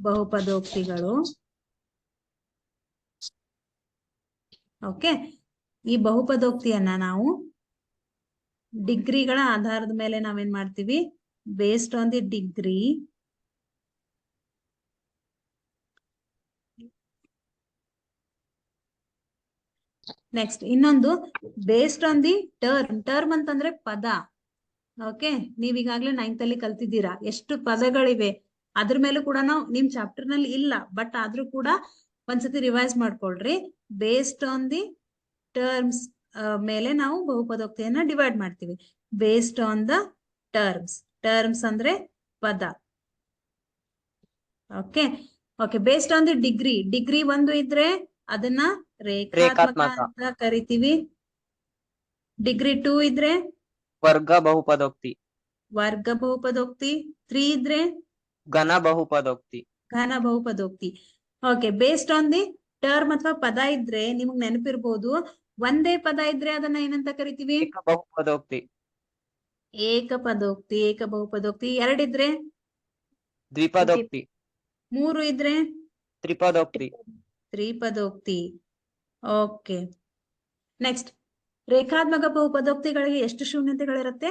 ಬಹುಪದೋಕ್ತಿಗಳು. ಓಕೆ, ಈ ಬಹುಪದೋಕ್ತಿಯನ್ನ ನಾವು ಡಿಗ್ರಿಗಳ ಆಧಾರದ ಮೇಲೆ ನಾವೇನ್ ಮಾಡ್ತೀವಿ? Based on the degree next ಇನ್ನೊಂದು based on the term. Term ಅಂತಂದ್ರೆ ಪದ. ಓಕೆ, ನೀವೀಗಾಗ್ಲೇ 9th ಅಲ್ಲಿ ಕಲ್ತಿದ್ದೀರಾ ಎಷ್ಟು ಪದಗಳಿವೆ. ಅದ್ರ ಮೇಲೂ ಕೂಡ ನಾವು ನಿಮ್ ಚಾಪ್ಟರ್ ನಲ್ಲಿ ಇಲ್ಲ, ಬಟ್ ಆದ್ರೂ ಕೂಡ ಒಂದ್ಸತಿ ರಿವೈಸ್ ಮಾಡ್ಕೊಳ್ರಿ. ಬೇಸ್ಡ್ ಆನ್ ದಿ ಟರ್ಮ್ಸ್ ಮೇಲೆ ನಾವು ಬಹುಪದೋಕ್ತಿಯನ್ನ ಡಿವೈಡ್ ಮಾಡ್ತೀವಿ. Based on the terms. Terms ಅಂದ್ರೆ ಪದ. Okay okay, based on the degree. Degree 1 ಇದ್ರೆ ಅದನ್ನ ರೇಖಾತ್ಮಕ ಅಂತ ಕರಿತೀವಿ. ಡಿಗ್ರಿ 2 ಇದ್ರೆ ವರ್ಗ ಬಹುಪದೋಕ್ತಿ. ವರ್ಗ ಬಹುಪದೋಕ್ತಿ. 3 ಇದ್ರೆ ಘನ ಬಹುಪದೋಕ್ತಿ. ಘನ ಬಹುಪದೋಕ್ತಿ. Okay, based on the term ಅಥವಾ ಪದ ಇದ್ರೆ ನಿಮಗ್ ನೆನಪಿರ್ಬೋದು, ಒಂದೇ ಪದ ಇದ್ರೆ ಅದನ್ನ ಏನಂತ ಕರಿತೀವಿ? ಏಕ ಬಹುಪದೋಕ್ತಿ. ಏಕಪದೋಕ್ತಿ. ಏಕ ಬಹುಪದೋಕ್ತಿ. 2 ಇದ್ರೆ ದ್ವಿಪದೋಕ್ತಿ. 3 ಇದ್ರೆ ತ್ರಿಪದೋಕ್ತಿ. ತ್ರಿಪದೋಕ್ತಿ. ಓಕೆ, ನೆಕ್ಸ್ಟ್ ರೇಖಾತ್ಮಕ ಬಹುಪದೋಕ್ತಿಗಳಿಗೆ ಎಷ್ಟು ಶೂನ್ಯತೆಗಳಿರುತ್ತೆ?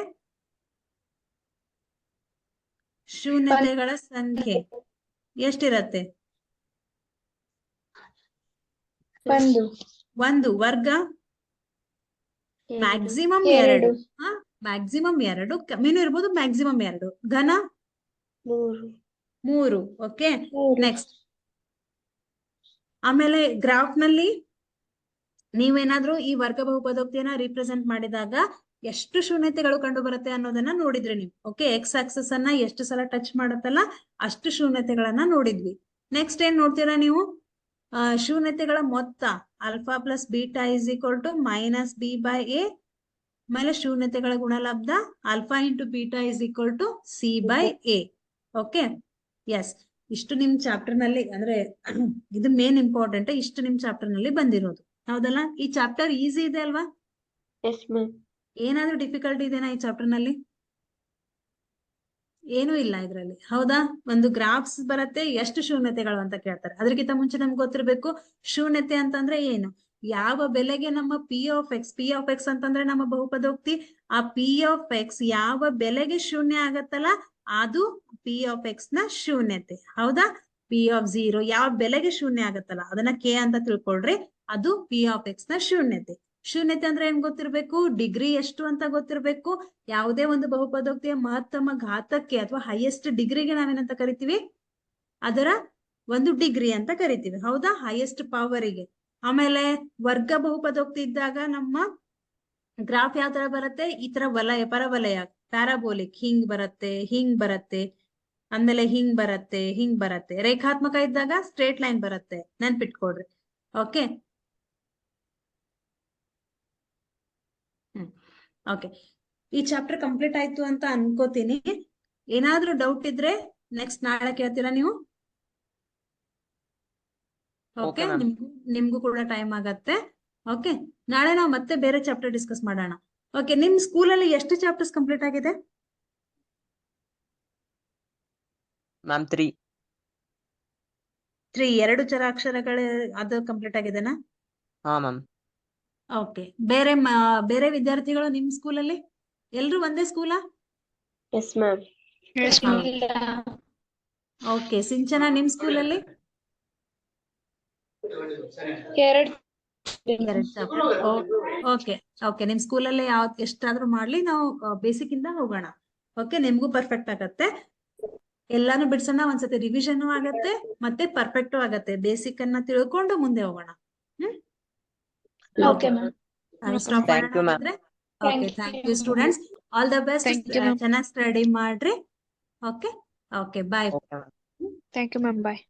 ಶೂನ್ಯತೆಗಳ ಸಂಖ್ಯೆ ಎಷ್ಟಿರತ್ತೆ? 1. ವರ್ಗ ಮ್ಯಾಕ್ಸಿಮಮ್ 2. ಮ್ಯಾಕ್ಸಿಮಮ್ 2, ಕಮ್ಮಿನೂ ಇರ್ಬೋದು, ಮ್ಯಾಕ್ಸಿಮಮ್ 2. ಘನ 3. ಓಕೆ, ನೆಕ್ಸ್ಟ್ ಆಮೇಲೆ ಗ್ರಾಫ್ ನಲ್ಲಿ ನೀವೇನಾದ್ರೂ ಈ ವರ್ಗ ಬಹುಪದೋಕ್ತಿಯನ್ನ ರಿಪ್ರೆಸೆಂಟ್ ಮಾಡಿದಾಗ ಎಷ್ಟು ಶೂನ್ಯತೆಗಳು ಕಂಡು ಬರುತ್ತೆ ಅನ್ನೋದನ್ನ ನೋಡಿದ್ರಿ ನೀವು. ಓಕೆ, ಎಕ್ಸ್ ಆಕ್ಸಸ್ ಅನ್ನ ಎಷ್ಟು ಸಲ ಟಚ್ ಮಾಡುತ್ತಲ್ಲ ಅಷ್ಟು ಶೂನ್ಯತೆಗಳನ್ನ ನೋಡಿದ್ವಿ. ನೆಕ್ಸ್ಟ್ ಏನ್ ನೋಡ್ತೀರಾ ನೀವು? ಶೂನ್ಯತೆಗಳ ಮೊತ್ತ alpha plus beta is equal to -b by A. ಆಮೇಲೆ ಶೂನ್ಯತೆಗಳ ಗುಣಲಬ್ಧ alpha into beta is equal to C by A. Okay, yes, ಇಷ್ಟು ನಿಮ್ ಚಾಪ್ಟರ್ ನಲ್ಲಿ ಅಂದ್ರೆ ಇದು ಮೇನ್ ಇಂಪಾರ್ಟೆಂಟ್. ಇಷ್ಟು ನಿಮ್ ಚಾಪ್ಟರ್ ನಲ್ಲಿ ಬಂದಿರೋದು, ಹೌದಲ್ಲ? ಈ ಚಾಪ್ಟರ್ ಈಸಿ ಇದೆ ಅಲ್ವಾ? Yes ma'am. ಏನಾದ್ರೂ ಡಿಫಿಕಲ್ಟಿ ಇದೆನಾ ಈ ಚಾಪ್ಟರ್ ನಲ್ಲಿ? ಏನೂ ಇಲ್ಲ ಇದ್ರಲ್ಲಿ, ಹೌದಾ? ಒಂದು ಗ್ರಾಫ್ಸ್ ಬರುತ್ತೆ, ಎಷ್ಟು ಶೂನ್ಯತೆಗಳು ಅಂತ ಕೇಳ್ತಾರೆ. ಅದಕ್ಕಿಂತ ಮುಂಚೆ ನಮ್ಗೆ ಗೊತ್ತಿರ್ಬೇಕು ಶೂನ್ಯತೆ ಅಂತಂದ್ರೆ ಏನು. ಯಾವ ಬೆಲೆಗೆ ನಮ್ಮ ಪಿ ಆಫ್ ಎಕ್ಸ್ ಅಂತಂದ್ರೆ ನಮ್ಮ ಬಹುಪದೋಕ್ತಿ. ಆ ಪಿ ಆಫ್ ಎಕ್ಸ್ ಯಾವ ಬೆಲೆಗೆ ಶೂನ್ಯ ಆಗತ್ತಲ್ಲ ಅದು ಪಿ ಆಫ್ ಎಕ್ಸ್ ನ ಶೂನ್ಯತೆ, ಹೌದಾ? ಪಿ ಆಫ್ 0 ಯಾವ ಬೆಲೆಗೆ ಶೂನ್ಯ ಆಗತ್ತಲ್ಲ ಅದನ್ನ ಕೆ ಅಂತ ತಿಳ್ಕೊಳ್ರಿ, ಅದು ಪಿ ಆಫ್ ಎಕ್ಸ್ ನ ಶೂನ್ಯತೆ. ಶೂನ್ಯತೆ ಅಂದ್ರೆ ಏನ್ ಗೊತ್ತಿರ್ಬೇಕು? ಡಿಗ್ರಿ ಎಷ್ಟು ಅಂತ ಗೊತ್ತಿರ್ಬೇಕು. ಯಾವುದೇ ಒಂದು ಬಹುಪದೋಕ್ತಿಯ ಮಹತ್ತಮ ಘಾತಕ್ಕೆ ಅಥವಾ ಹೈಯೆಸ್ಟ್ ಡಿಗ್ರಿಗೆ ನಾವೇನಂತ ಕರಿತೀವಿ? ಅದರ ಒಂದು ಡಿಗ್ರಿ ಅಂತ ಕರಿತೀವಿ, ಹೌದಾ? ಹೈಯೆಸ್ಟ್ ಪವರಿಗೆ. ಆಮೇಲೆ ವರ್ಗ ಬಹುಪದೋಕ್ತಿ ಇದ್ದಾಗ ನಮ್ಮ ಗ್ರಾಫ್ ಯಾವ ತರ ಬರುತ್ತೆ? ಈ ತರ ವಲಯ, ಪರವಲಯ, ಪ್ಯಾರಾಬೋಲಿಕ್, ಹಿಂಗ್ ಬರುತ್ತೆ, ಹಿಂಗ್ ಬರುತ್ತೆ, ಆಮೇಲೆ ಹಿಂಗ್ ಬರುತ್ತೆ, ಹಿಂಗ್ ಬರುತ್ತೆ. ರೇಖಾತ್ಮಕ ಇದ್ದಾಗ ಸ್ಟ್ರೇಟ್ ಲೈನ್ ಬರುತ್ತೆ, ನೆನ್ಪಿಟ್ಕೊಡ್ರಿ. ಓಕೆ, ಓಕೆ, ಈ ಚಾಪ್ಟರ್ ಕಂಪ್ಲೀಟ್ ಆಯ್ತು ಅಂತ ಅನ್ಕೋತೀನಿ. ಏನಾದ್ರೂ ಡೌಟ್ ಇದ್ರೆ ನೆಕ್ಸ್ಟ್ ನಾಳೆ ಕೇಳ್ತೀರಾ ನೀವು? Okay, Okay, ma'am. ನಿಮ್ಗೂ ಕೂಡ ಟೈಮ್ ಆಗತ್ತೆ. ಓಕೆ, ನಾಳೆ ನಾವು ಮತ್ತೆ ಬೇರೆ ಚಾಪ್ಟರ್ ಡಿಸ್ಕಸ್ ಮಾಡೋಣ. ಓಕೆ, ನಿಮ್ ಸ್ಕೂಲಲ್ಲಿ ಎಷ್ಟು ಚಾಪ್ಟರ್ಸ್ ಕಂಪ್ಲೀಟ್ ಆಗಿದೆ? ಮ್ಯಾಮ್ 3. 3, 2 ಅಕ್ಷರಗಳ ಅದು ಕಂಪ್ಲೀಟ್ ಆಗಿದೆನಾ? ಹಾ ಮ್ಯಾಮ್. ಓಕೆ, ಬೇರೆ ವಿದ್ಯಾರ್ಥಿಗಳು ನಿಮ್ ಸ್ಕೂಲಲ್ಲಿ ಎಲ್ರು ಒಂದೇ ಸ್ಕೂಲಾ? Yes, ma'am. ಓಕೆ, ಸಿಂಚನ ನಿಮ್ ಸ್ಕೂಲಲ್ಲಿ? 2 ಚಾಪ್ಟರ್. ಓಕೆ ಓಕೆ, ನಿಮ್ ಸ್ಕೂಲಲ್ಲಿ ಎಷ್ಟಾದ್ರೂ ಮಾಡ್ಲಿ, ನಾವು ಬೇಸಿಕ್ ಇಂದ ಹೋಗೋಣ. ಓಕೆ, ನಿಮ್ಗೂ ಪರ್ಫೆಕ್ಟ್ ಆಗತ್ತೆ. ಎಲ್ಲಾನು ಬಿಡ್ಸೋಣ, ಒಂದ್ಸತಿ ರಿವಿಷನ್ ಆಗತ್ತೆ ಮತ್ತೆ ಪರ್ಫೆಕ್ಟ್ ಆಗತ್ತೆ. ಬೇಸಿಕ್ ಅನ್ನ ತಿಳ್ಕೊಂಡು ಮುಂದೆ ಹೋಗೋಣ. Okay, ma'am. Stop Thank you, ma'am. ಮಾಡೋಣ. Okay, thank you students. All the best. ಚೆನ್ನಾಗಿ ಸ್ಟಡಿ ಮಾಡ್ರಿ. Okay okay, bye. Okay, ma'am. Thank you, ma'am. Bye.